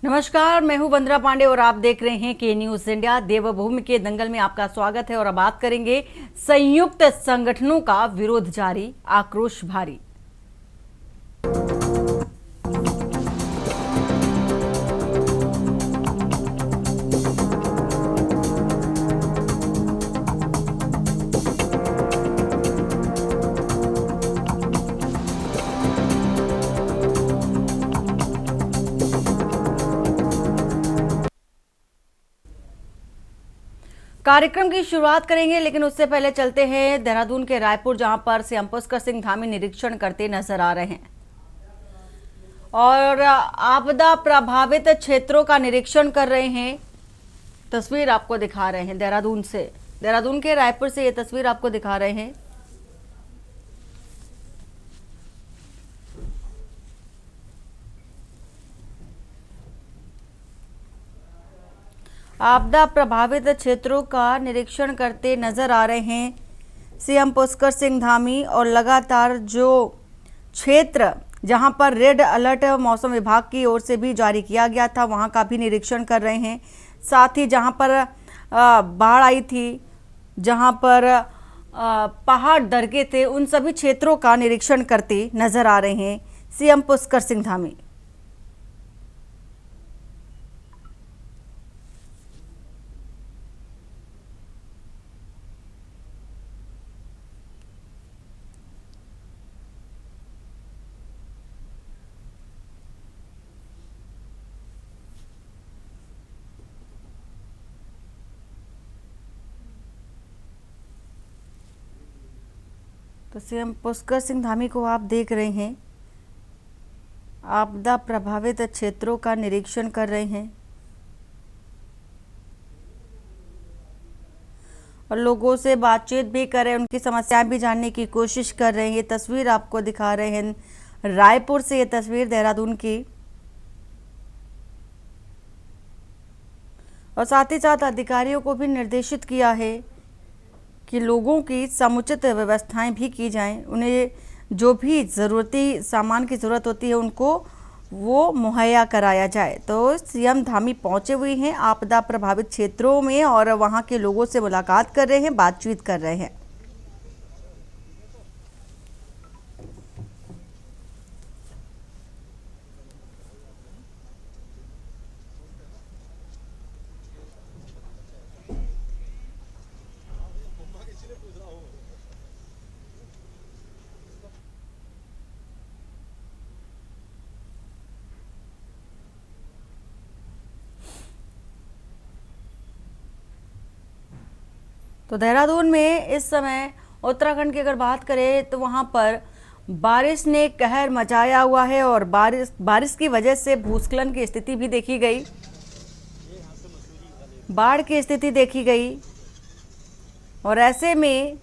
नमस्कार, मैं हूं वंदना पांडे और आप देख रहे हैं के न्यूज इंडिया। देवभूमि के दंगल में आपका स्वागत है और अब बात करेंगे संयुक्त संगठनों का विरोध जारी, आक्रोश भारी। कार्यक्रम की शुरुआत करेंगे, लेकिन उससे पहले चलते हैं देहरादून के रायपुर, जहां पर सीएम पुष्कर सिंह धामी निरीक्षण करते नजर आ रहे हैं और आपदा प्रभावित क्षेत्रों का निरीक्षण कर रहे हैं। तस्वीर आपको दिखा रहे हैं देहरादून से, देहरादून के रायपुर से ये तस्वीर आपको दिखा रहे हैं। आपदा प्रभावित क्षेत्रों का निरीक्षण करते नजर आ रहे हैं सीएम पुष्कर सिंह धामी और लगातार जो क्षेत्र जहां पर रेड अलर्ट मौसम विभाग की ओर से भी जारी किया गया था वहां का भी निरीक्षण कर रहे हैं। साथ ही जहां पर बाढ़ आई थी, जहां पर पहाड़ दरके थे, उन सभी क्षेत्रों का निरीक्षण करते नजर आ रहे हैं सीएम पुष्कर सिंह धामी। तो सीएम पुष्कर सिंह धामी को आप देख रहे हैं, आपदा प्रभावित क्षेत्रों का निरीक्षण कर रहे हैं और लोगों से बातचीत भी कर रहे हैं, उनकी समस्याएं भी जानने की कोशिश कर रहे हैं। ये तस्वीर आपको दिखा रहे हैं रायपुर से, ये तस्वीर देहरादून की, और साथ ही साथ अधिकारियों को भी निर्देशित किया है कि लोगों की समुचित व्यवस्थाएं भी की जाएं, उन्हें जो भी ज़रूरती सामान की ज़रूरत होती है उनको वो मुहैया कराया जाए। तो सीएम धामी पहुंचे हुए हैं आपदा प्रभावित क्षेत्रों में और वहां के लोगों से मुलाकात कर रहे हैं, बातचीत कर रहे हैं। तो देहरादून में इस समय उत्तराखंड की अगर बात करें तो वहां पर बारिश ने कहर मचाया हुआ है और बारिश की वजह से भूस्खलन की स्थिति भी देखी गई, बाढ़ की स्थिति देखी गई। और ऐसे में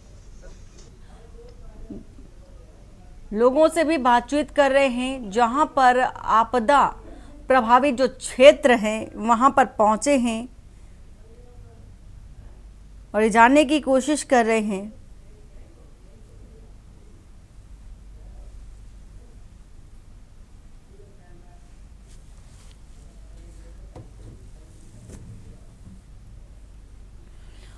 लोगों से भी बातचीत कर रहे हैं, जहां पर आपदा प्रभावित जो क्षेत्र हैं वहां पर पहुंचे हैं और ये जानने की कोशिश कर रहे हैं।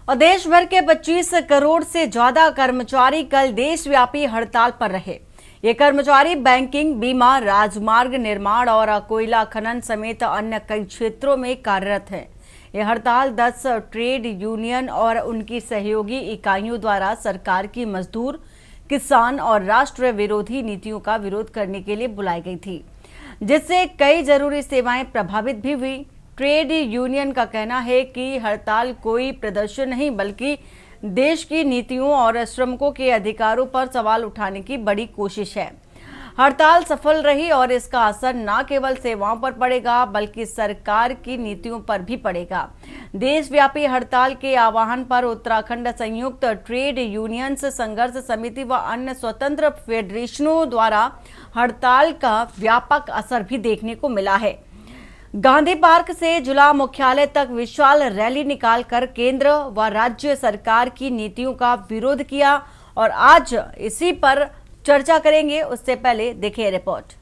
और देश भर के 25 करोड़ से ज्यादा कर्मचारी कल देशव्यापी हड़ताल पर रहे। ये कर्मचारी बैंकिंग, बीमा, राजमार्ग निर्माण और कोयला खनन समेत अन्य कई क्षेत्रों में कार्यरत हैं। यह हड़ताल 10 ट्रेड यूनियन और उनकी सहयोगी इकाइयों द्वारा सरकार की मजदूर, किसान और राष्ट्र विरोधी नीतियों का विरोध करने के लिए बुलाई गई थी, जिससे कई जरूरी सेवाएं प्रभावित भी हुई। ट्रेड यूनियन का कहना है कि हड़ताल कोई प्रदर्शन नहीं बल्कि देश की नीतियों और श्रमिकों के अधिकारों पर सवाल उठाने की बड़ी कोशिश है। हड़ताल सफल रही और इसका असर न केवल सेवाओं पर पड़ेगा बल्कि सरकार की नीतियों पर भी पड़ेगा। देशव्यापी हड़ताल के आह्वान पर उत्तराखंड संयुक्त ट्रेड यूनियंस संघर्ष समिति व अन्य स्वतंत्र फेडरेशनों द्वारा हड़ताल का व्यापक असर भी देखने को मिला है। गांधी पार्क से जिला मुख्यालय तक विशाल रैली निकालकर केंद्र व राज्य सरकार की नीतियों का विरोध किया और आज इसी पर चर्चा करेंगे। उससे पहले देखिए रिपोर्ट।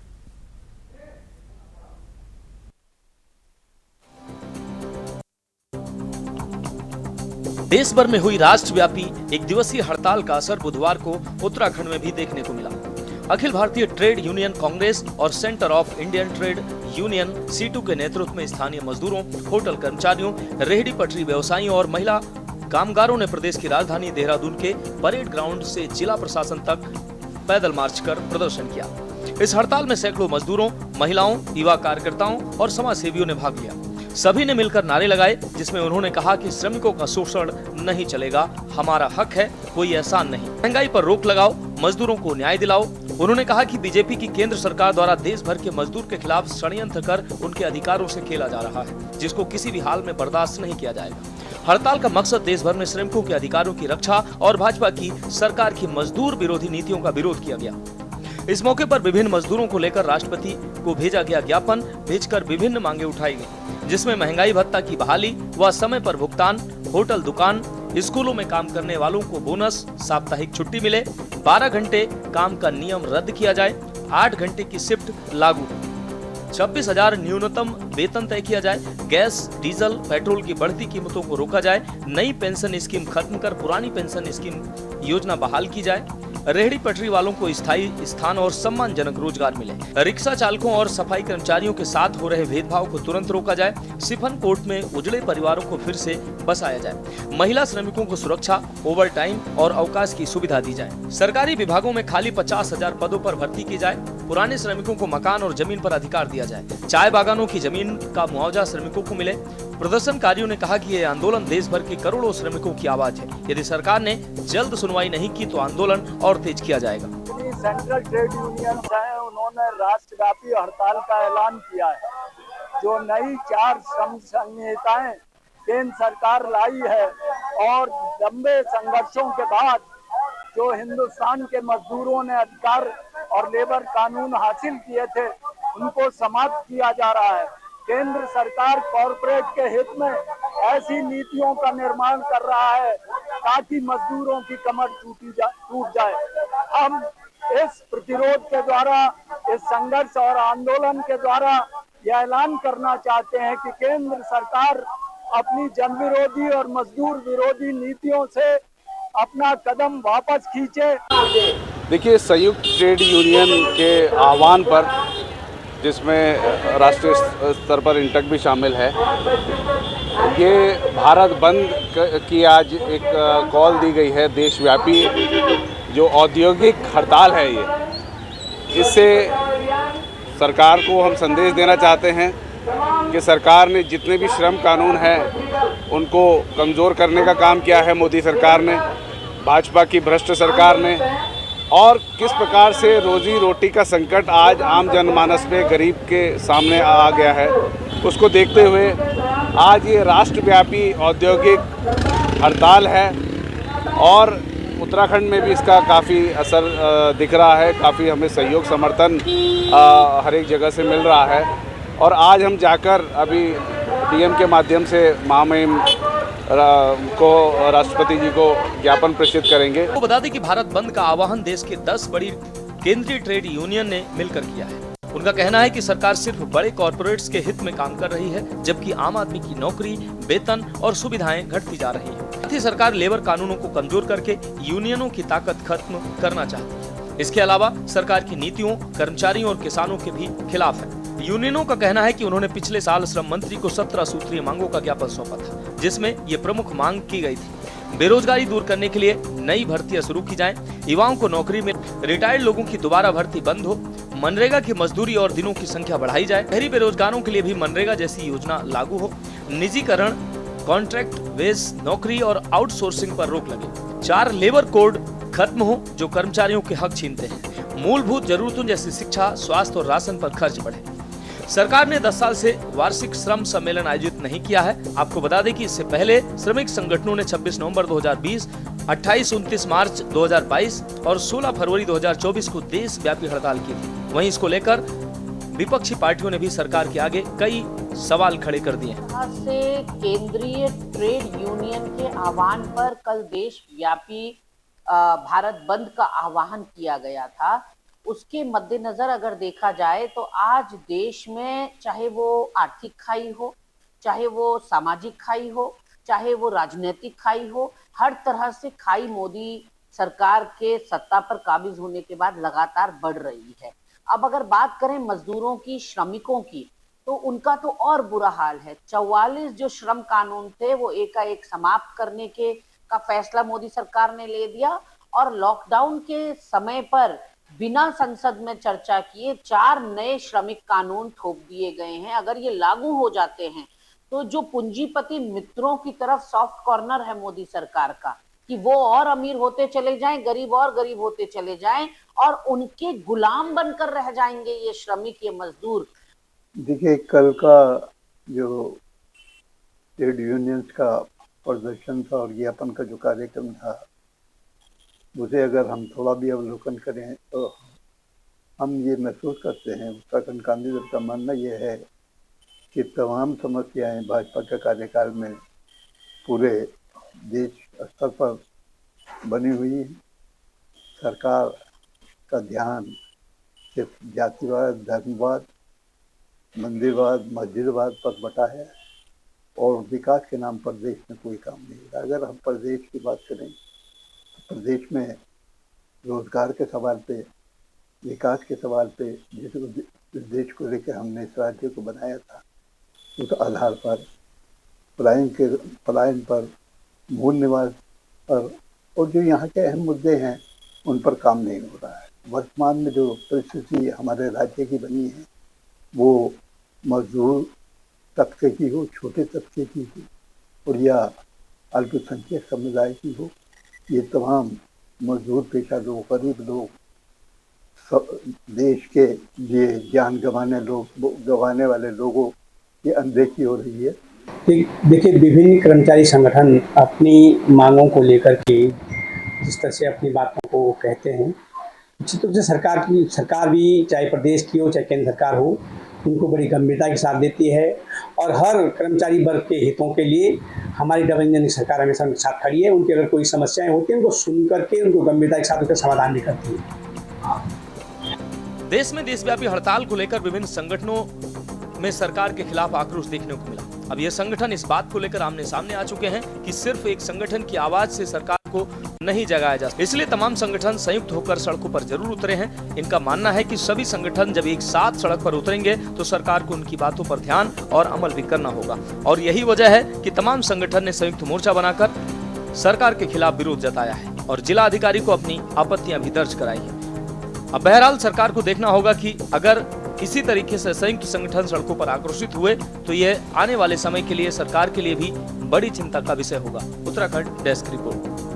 देश भर में हुई राष्ट्रव्यापी एक दिवसीय हड़ताल का असर बुधवार को उत्तराखंड में भी देखने को मिला। Akhil Bharatiya trade Union Congress और Centre of Indian Trade Union CITU के नेतृत्व में स्थानीय मजदूरों, होटल कर्मचारियों, रेहड़ी पटरी व्यवसायियों और महिला कामगारों ने प्रदेश की राजधानी देहरादून के परेड ग्राउंड से जिला प्रशासन तक पैदल मार्च कर प्रदर्शन किया। इस हड़ताल में सैकड़ों मजदूरों, महिलाओं, युवा कार्यकर्ताओं और समाज सेवियों ने भाग लिया। सभी ने मिलकर नारे लगाए, जिसमें उन्होंने कहा कि श्रमिकों का शोषण नहीं चलेगा, हमारा हक है, कोई एहसान नहीं। महंगाई पर रोक लगाओ, मजदूरों को न्याय दिलाओ। उन्होंने कहा कि बीजेपी की केंद्र सरकार द्वारा देश भर के मजदूर के खिलाफ षड्यंत्र कर उनके अधिकारों से खेला जा रहा है, जिसको किसी भी हाल में बर्दाश्त नहीं किया जाएगा। हड़ताल का मकसद देश भर में श्रमिकों के अधिकारों की रक्षा और भाजपा की सरकार की मजदूर विरोधी नीतियों का विरोध किया गया। इस मौके पर विभिन्न मजदूरों को लेकर राष्ट्रपति को भेजा गया ज्ञापन भेजकर विभिन्न मांगे उठाई गई, जिसमें महंगाई भत्ता की बहाली व समय पर भुगतान, होटल, दुकान, स्कूलों में काम करने वालों को बोनस, साप्ताहिक छुट्टी मिले, 12 घंटे काम का नियम रद्द किया जाए, 8 घंटे की शिफ्ट लागू, 26,000 न्यूनतम वेतन तय किया जाए, गैस, डीजल, पेट्रोल की बढ़ती कीमतों को रोका जाए, नई पेंशन स्कीम खत्म कर पुरानी पेंशन स्कीम योजना बहाल की जाए, रेहड़ी पटरी वालों को स्थायी स्थान और सम्मानजनक रोजगार मिले, रिक्शा चालकों और सफाई कर्मचारियों के साथ हो रहे भेदभाव को तुरंत रोका जाए, सिफन कोर्ट में उजड़े परिवारों को फिर से बसाया जाए, महिला श्रमिकों को सुरक्षा, ओवर टाइम और अवकाश की सुविधा दी जाए, सरकारी विभागों में खाली 50,000 पदों पर भर्ती की जाए, पुराने श्रमिकों को मकान और जमीन पर अधिकार दिया जाए, चाय बागानों की जमीन का मुआवजा श्रमिकों को मिले। प्रदर्शनकारियों ने कहा कि यह आंदोलन देश भर के करोड़ों श्रमिकों की आवाज है। यदि सरकार ने जल्द सुनवाई नहीं की तो आंदोलन और तेज किया जाएगा। सेंट्रल ट्रेड यूनियन है, उन्होंने राष्ट्रव्यापी हड़ताल का ऐलान किया है। जो नई 4 श्रम संहिताएं केंद्र सरकार लाई है और लंबे संघर्षों के बाद जो हिंदुस्तान के मजदूरों ने अधिकार और लेबर कानून हासिल किए थे, उनको समाप्त किया जा रहा है। केंद्र सरकार कॉरपोरेट के हित में ऐसी नीतियों का निर्माण कर रहा है ताकि मजदूरों की कमर टूट जाए। हम इस प्रतिरोध के द्वारा, इस संघर्ष और आंदोलन के द्वारा यह ऐलान करना चाहते हैं कि केंद्र सरकार अपनी जन विरोधी और मजदूर विरोधी नीतियों से अपना कदम वापस खींचे। देखिए, संयुक्त ट्रेड यूनियन के आह्वान पर, जिसमें राष्ट्रीय स्तर पर इंटक भी शामिल है, ये भारत बंद की आज एक कॉल दी गई है। देशव्यापी जो औद्योगिक हड़ताल है, इससे सरकार को हम संदेश देना चाहते हैं कि सरकार ने जितने भी श्रम कानून हैं उनको कमज़ोर करने का काम किया है मोदी सरकार ने, भाजपा की भ्रष्ट सरकार ने, और किस प्रकार से रोजी रोटी का संकट आज आम जनमानस में गरीब के सामने आ गया है, उसको देखते हुए आज ये राष्ट्रव्यापी औद्योगिक हड़ताल है। और उत्तराखंड में भी इसका काफ़ी असर दिख रहा है, काफ़ी हमें सहयोग समर्थन हर एक जगह से मिल रहा है। और आज हम जाकर अभी डीएम के माध्यम से महामहिम को, राष्ट्रपति जी को ज्ञापन प्रेषित करेंगे। तो बता दें कि भारत बंद का आह्वान देश के 10 बड़ी केंद्रीय ट्रेड यूनियन ने मिलकर किया है। उनका कहना है कि सरकार सिर्फ बड़े कॉरपोरेट्स के हित में काम कर रही है, जबकि आम आदमी की नौकरी, वेतन और सुविधाएं घटती जा रही है। साथ ही सरकार लेबर कानूनों को कमजोर करके यूनियनों की ताकत खत्म करना चाहती है। इसके अलावा सरकार की नीतियों कर्मचारियों और किसानों के भी खिलाफ है। यूनियनों का कहना है कि उन्होंने पिछले साल श्रम मंत्री को 17 सूत्रीय मांगों का ज्ञापन सौंपा था, जिसमें ये प्रमुख मांग की गई थी। बेरोजगारी दूर करने के लिए नई भर्तियां शुरू की जाएं, युवाओं को नौकरी में, रिटायर्ड लोगों की दोबारा भर्ती बंद हो, मनरेगा की मजदूरी और दिनों की संख्या बढ़ाई जाए, शहरी बेरोजगारों के लिए भी मनरेगा जैसी योजना लागू हो, निजीकरण, कॉन्ट्रैक्ट बेस नौकरी और आउटसोर्सिंग पर रोक लगे, 4 लेबर कोड खत्म हो जो कर्मचारियों के हक छीनते हैं, मूलभूत जरूरतों जैसी शिक्षा, स्वास्थ्य और राशन पर खर्च बढ़े। सरकार ने 10 साल से वार्षिक श्रम सम्मेलन आयोजित नहीं किया है। आपको बता दें कि इससे पहले श्रमिक संगठनों ने 26 नवंबर 2020, 28-29 मार्च 2022 और 16 फरवरी 2024 को देशव्यापी हड़ताल की थी। वहीं इसको लेकर विपक्षी पार्टियों ने भी सरकार के आगे कई सवाल खड़े कर दिए हैं। से केंद्रीय ट्रेड यूनियन के आह्वान पर कल देशव्यापी भारत बंद का आह्वान किया गया था। उसके मद्देनजर अगर देखा जाए तो आज देश में चाहे वो आर्थिक खाई हो, चाहे वो सामाजिक खाई हो, चाहे वो राजनीतिक खाई हो, हर तरह से खाई मोदी सरकार के सत्ता पर काबिज होने के बाद लगातार बढ़ रही है। अब अगर बात करें मजदूरों की, श्रमिकों की, तो उनका तो और बुरा हाल है। 44 जो श्रम कानून थे वो एकाएक समाप्त करने का फैसला मोदी सरकार ने ले दिया और लॉकडाउन के समय पर बिना संसद में चर्चा किए 4 नए श्रमिक कानून थोप दिए गए हैं। अगर ये लागू हो जाते हैं तो जो पूंजीपति मित्रों की तरफ सॉफ्ट कॉर्नर है मोदी सरकार का कि वो और अमीर होते चले जाएं, गरीब और गरीब होते चले जाएं और उनके गुलाम बनकर रह जाएंगे ये श्रमिक, ये मजदूर। देखिए, कल का जो ट्रेड यूनियंस का प्रदर्शन था और ज्ञापन का जो कार्यक्रम था, उसे अगर हम थोड़ा भी अवलोकन करें तो हम ये महसूस करते हैं, उत्तराखंड कांग्रेस दल का मानना यह है कि तमाम समस्याएं भाजपा के कार्यकाल में पूरे देश स्तर पर बनी हुई है। सरकार का ध्यान सिर्फ जातिवाद, धर्मवाद, मंदिरवाद, मस्जिदवाद पर बटा है और विकास के नाम पर देश में कोई काम नहीं है। अगर हम प्रदेश की बात करें तो प्रदेश में रोजगार के सवाल पे, विकास के सवाल पे, जिस देश को लेकर हमने इस राज्य को बनाया था, उस आधार पर पलायन पर, मूल निवास पर और जो यहाँ के अहम मुद्दे हैं उन पर काम नहीं हो रहा है। वर्तमान में जो परिस्थिति हमारे राज्य की बनी है वो मजदूर तबके की हो, छोटे तबके की हो और या अल्पसंख्यक समुदाय की हो, ये तमाम मजदूर पेशा लोग, गरीब लोग, देश के ये जान गंवाने वाले लोगों की अनदेखी हो रही है। देखिए, विभिन्न कर्मचारी संगठन अपनी मांगों को लेकर के जिस तरह से अपनी बातों को कहते हैं, निश्चित रूप से सरकार भी, चाहे प्रदेश की हो चाहे केंद्र सरकार हो, उनको बड़ी गंभीरता के साथ देती है और हर कर्मचारी वर्ग के हितों के लिए हमारी डबल इंजन की सरकार हमेशा उनके साथ खड़ी है। उनकी अगर कोई समस्याएं होती हैं उनको सुन करके उनको गंभीरता के साथ उसका समाधान भी करती है। देश में देशव्यापी हड़ताल को लेकर विभिन्न संगठनों में सरकार के खिलाफ आक्रोश देखने को मिला। अब ये संगठन इस बात को लेकर आमने सामने आ चुके हैं कि सिर्फ एक संगठन की आवाज से सरकार को नहीं जगाया जा सकता, इसलिए तमाम संगठन संयुक्त होकर सड़कों पर जरूर उतरे हैं। इनका मानना है कि सभी संगठन जब एक साथ सड़क पर उतरेंगे तो सरकार को उनकी बातों पर ध्यान और अमल भी करना होगा और यही वजह है कि तमाम संगठन ने संयुक्त मोर्चा बनाकर सरकार के खिलाफ विरोध जताया है और जिला अधिकारी को अपनी आपत्तियां भी दर्ज कराई है। अब बहरहाल सरकार को देखना होगा कि अगर इसी तरीके से संयुक्त संगठन सड़कों पर आक्रोशित हुए तो यह आने वाले समय के लिए सरकार के लिए भी बड़ी चिंता का विषय होगा। Uttarakhand desk report.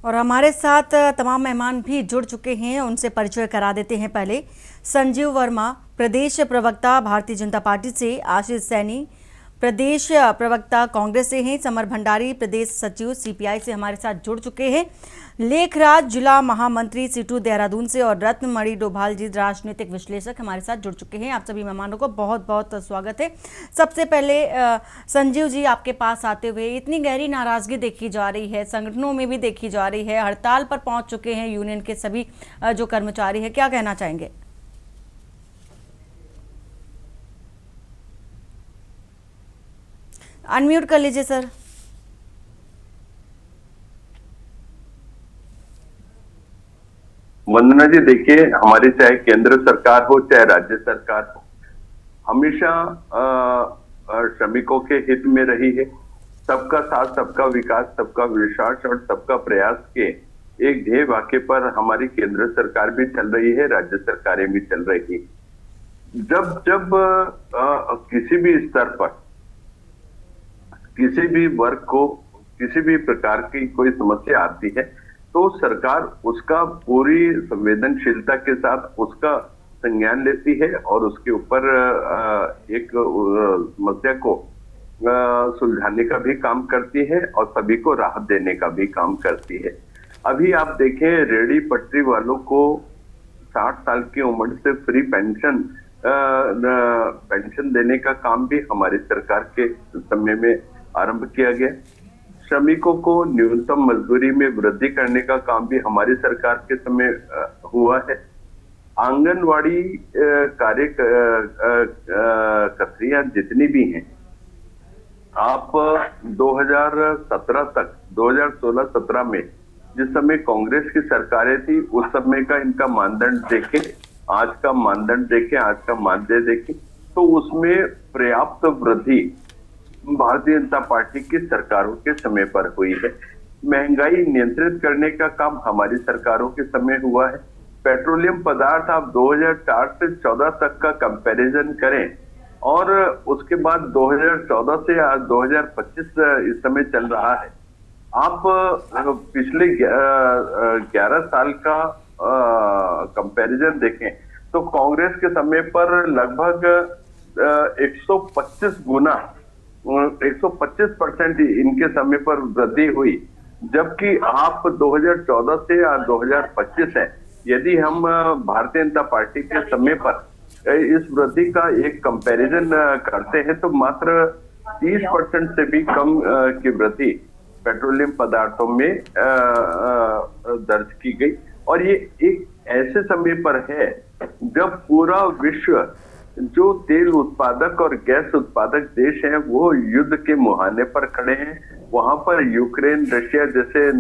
और हमारे साथ तमाम मेहमान भी जुड़ चुके हैं, उनसे परिचय करा देते हैं। पहले संजीव वर्मा, प्रदेश प्रवक्ता भारतीय जनता पार्टी से, आशीष सैनी, प्रदेश प्रवक्ता कांग्रेस से हैं, समर भंडारी, प्रदेश सचिव सीपीआई से हमारे साथ जुड़ चुके हैं, लेखराज जिला महामंत्री सीटू देहरादून से और रत्नमणि डोभाल जी, राजनीतिक विश्लेषक, हमारे साथ जुड़ चुके हैं। आप सभी मेहमानों को बहुत बहुत स्वागत है। सबसे पहले संजीव जी, आपके पास आते हुए, इतनी गहरी नाराजगी देखी जा रही है, संगठनों में भी देखी जा रही है, हड़ताल पर पहुंच चुके हैं यूनियन के सभी जो कर्मचारी है, क्या कहना चाहेंगे? अनम्यूट कर लीजिए सर। वंदना जी, देखिए, हमारी चाहे केंद्र सरकार हो चाहे राज्य सरकार हो, हमेशा श्रमिकों के हित में रही है। सबका साथ, सबका विकास, सबका विश्वास और सबका प्रयास के एक ध्येय वाक्य पर हमारी केंद्र सरकार भी चल रही है, राज्य सरकारें भी चल रही है। जब किसी भी स्तर पर किसी भी वर्ग को किसी भी प्रकार की कोई समस्या आती है तो सरकार उसका पूरी संवेदनशीलता के साथ उसका संज्ञान लेती है और उसके ऊपर एक समस्या को सुलझाने का भी काम करती है और सभी को राहत देने का भी काम करती है। अभी आप देखें, रेहड़ी पटरी वालों को 60 साल की उम्र से फ्री पेंशन देने का काम भी हमारी सरकार के समय में आरंभ किया गया। श्रमिकों को न्यूनतम मजदूरी में वृद्धि करने का काम भी हमारी सरकार के समय हुआ है। आंगनवाड़ी कार्यकर्त्रियां जितनी भी हैं, आप 2017 तक 2016-17 में जिस समय कांग्रेस की सरकारें थी उस समय का इनका मानदंड देखें, आज का मानदंड देखें, आज का मानदेय देखें, तो उसमें पर्याप्त वृद्धि भारतीय जनता पार्टी की सरकारों के समय पर हुई है। महंगाई नियंत्रित करने का काम हमारी सरकारों के समय हुआ है। पेट्रोलियम पदार्थ आप 2004 से 14 तक का कंपैरिजन करें और उसके बाद 2014 से आज 2025 इस समय चल रहा है। आप पिछले 11 साल का कंपैरिजन देखें तो कांग्रेस के समय पर लगभग 125 गुना 125% इनके समय पर वृद्धि हुई, जबकि आप 2014 से आज 2025 है। यदि हम भारतीय जनता पार्टी के समय पर इस वृद्धि का एक कंपैरिजन करते हैं तो मात्र 30% से भी कम की वृद्धि पेट्रोलियम पदार्थों में दर्ज की गई। और ये एक ऐसे समय पर है जब पूरा विश्व जो तेल उत्पादक और गैस उत्पादक देश हैं वो युद्ध के मुहाने पर खड़े हैं। वहां पर यूक्रेन, रशिया जैसे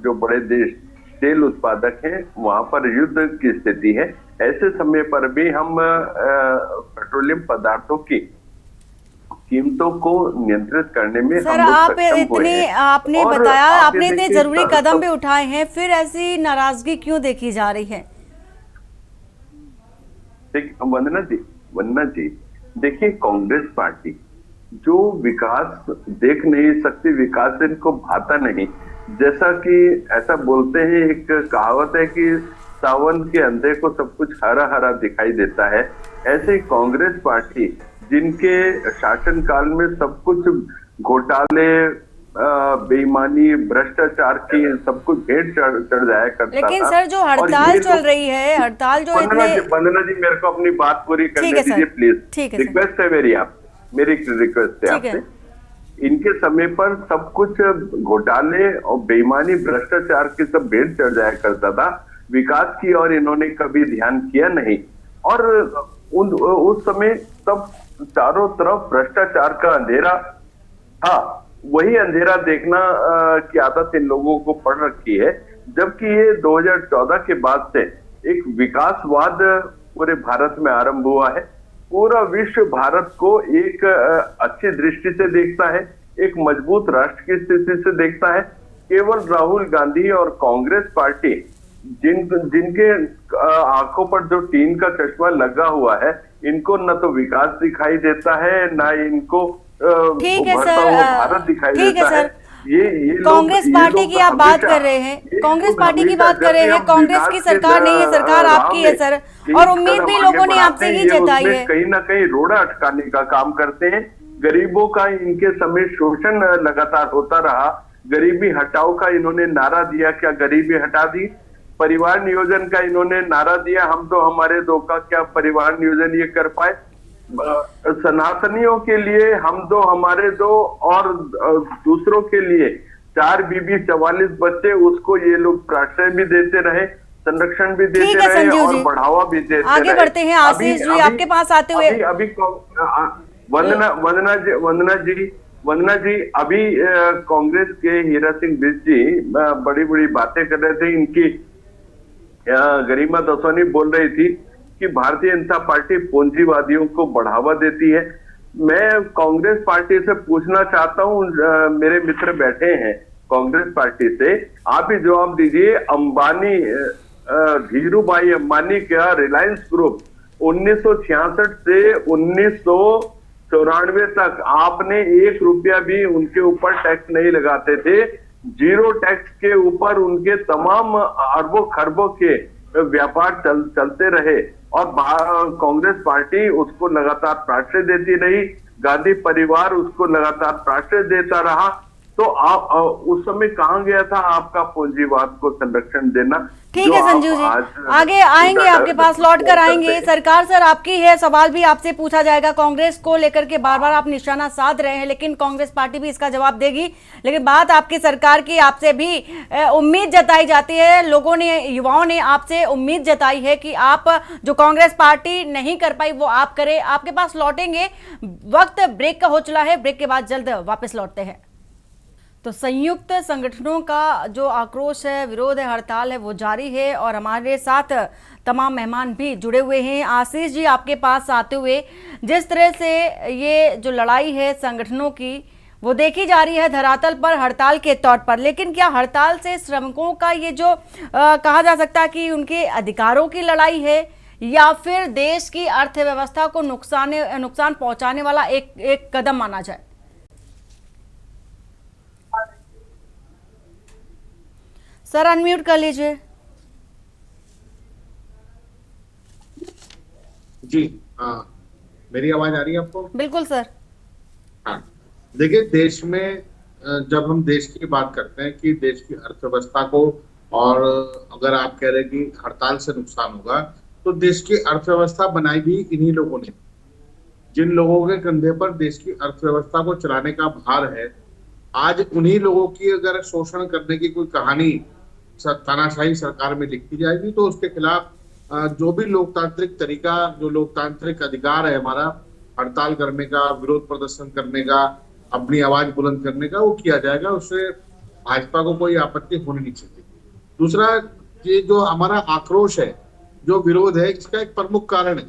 जो बड़े देश तेल उत्पादक हैं वहां पर युद्ध की स्थिति है। ऐसे समय पर भी हम पेट्रोलियम पदार्थों की कीमतों को नियंत्रित करने में सर, आपने बताया आपने इतने जरूरी कदम भी उठाए हैं, फिर ऐसी नाराजगी क्यों देखी जा रही है? वंदना जी देखिए, कांग्रेस पार्टी जो विकास देख नहीं सकती, विकास इनको भाता नहीं। जैसा कि ऐसा बोलते हैं, एक कहावत है कि सावन के अंधे को सब कुछ हरा हरा दिखाई देता है। ऐसे कांग्रेस पार्टी जिनके शासनकाल में सब कुछ घोटाले, बेईमानी, भ्रष्टाचार की सब कुछ भेंट चढ़ जाया करता लेकिन था। सर जो हड़ताल चल रही है, हड़ताल जो वंदना जी मेरे को अपनी बात पूरी करने दीजिए प्लीज। रिक्वेस्ट है मेरी, मेरी रिक्वेस्ट है आपसे। इनके समय पर सब कुछ घोटाले और बेईमानी, भ्रष्टाचार की सब भेंट चढ़ जाया करता था। विकास की और इन्होंने कभी ध्यान किया नहीं। और उस समय सब चारों तरफ भ्रष्टाचार का अंधेरा था। वही अंधेरा देखना की आदत इन लोगों को पड़ रखी है, जबकि ये 2014 के बाद से एक विकासवाद पूरे भारत में आरंभ हुआ है। पूरा विश्व भारत को एक अच्छी दृष्टि से देखता है, एक मजबूत राष्ट्र की स्थिति से देखता है। केवल राहुल गांधी और कांग्रेस पार्टी जिनके आंखों पर जो टीन का चश्मा लगा हुआ है, इनको न तो विकास दिखाई देता है, न इनको ठीक है सर, भारत दिखाई देता है। ये कांग्रेस पार्टी की आप बात कर रहे हैं, कांग्रेस पार्टी की बात कर रहे हैं। कांग्रेस की सरकार नहीं है, सरकार आपकी है सर, और उम्मीद भी लोगों ने आपसे ही जताई है। कहीं ना कहीं रोड़ा अटकाने का काम करते हैं। गरीबों का इनके समय शोषण लगातार होता रहा। गरीबी हटाओ का इन्होंने नारा दिया, क्या गरीबी हटा दी? परिवार नियोजन का इन्होंने नारा दिया, हम तो हमारे दो का क्या परिवार नियोजन ये कर पाए? सनातनियों के लिए हम दो हमारे दो, और दूसरों के लिए 4 बीबी 44 बच्चे, उसको ये लोग प्राश्रय भी देते रहे, संरक्षण भी देते रहे और बढ़ावा भी देते रहे। आगे बढ़ते हैं आशीष जी, आपके पास आते हुए अभी वंदना जी अभी कांग्रेस के हीरा सिंह बिष्ट जी बड़ी बड़ी बातें कर रहे थे। इनकी गरिमा दसवानी बोल रही थी कि भारतीय जनता पार्टी पूंजीवादियों को बढ़ावा देती है। मैं कांग्रेस पार्टी से पूछना चाहता हूं, मेरे मित्र बैठे हैं कांग्रेस पार्टी से, आप ही जवाब दीजिए। अंबानी, धीरू भाई अंबानी का रिलायंस ग्रुप 1966 से 1994 तक आपने 1 रुपया भी उनके ऊपर टैक्स नहीं लगाते थे। 0 टैक्स के ऊपर उनके तमाम अरबों खरबों के व्यापार चलते रहे और कांग्रेस पार्टी उसको लगातार प्राश्रय देती रही। गांधी परिवार उसको लगातार प्राश्रय देता रहा। तो आप उस समय कहां गया था आपका पूंजीवाद को संरक्षण देना? ठीक है संजीव जी, आगे आएंगे आपके पास, लौट कर आएंगे। सरकार सर आपकी है, सवाल भी आपसे पूछा जाएगा। कांग्रेस को लेकर के बार बार आप निशाना साध रहे हैं, लेकिन कांग्रेस पार्टी भी इसका जवाब देगी। लेकिन बात आपकी सरकार की, आपसे भी उम्मीद जताई जाती है, लोगों ने, युवाओं ने आपसे उम्मीद जताई है कि आप जो कांग्रेस पार्टी नहीं कर पाई वो आप करें। आपके पास लौटेंगे, वक्त ब्रेक का हो चला है, ब्रेक के बाद जल्द वापस लौटते हैं। तो संयुक्त संगठनों का जो आक्रोश है, विरोध है, हड़ताल है, वो जारी है और हमारे साथ तमाम मेहमान भी जुड़े हुए हैं। आशीष जी, आपके पास आते हुए, जिस तरह से ये जो लड़ाई है संगठनों की वो देखी जा रही है धरातल पर हड़ताल के तौर पर, लेकिन क्या हड़ताल से श्रमिकों का ये जो कहा जा सकता है कि उनके अधिकारों की लड़ाई है, या फिर देश की अर्थव्यवस्था को नुकसान पहुंचाने वाला एक कदम माना जाए? सर अनम्यूट कर लीजिए। जी हाँ, मेरी आवाज आ रही है आपको? बिल्कुल सर। हाँ, देखिए, देश में जब हम देश की बात करते हैं कि देश की अर्थव्यवस्था को, और अगर आप कह रहे हैं कि हड़ताल से नुकसान होगा, तो देश की अर्थव्यवस्था बनाई भी इन्हीं लोगों ने। जिन लोगों के कंधे पर देश की अर्थव्यवस्था को चलाने का भार है, आज उन्हीं लोगों की अगर शोषण करने की कोई कहानी तानाशाही सरकार में लिखी जाएगी, तो उसके खिलाफ जो भी लोकतांत्रिक तरीका, जो लोकतांत्रिक अधिकार है हमारा, हड़ताल करने का, विरोध प्रदर्शन करने का, अपनी आवाज बुलंद करने का, वो किया जाएगा। उससे भाजपा को कोई आपत्ति होनी नहीं चाहिए। दूसरा, ये जो हमारा आक्रोश है, जो विरोध है, इसका एक प्रमुख कारण है,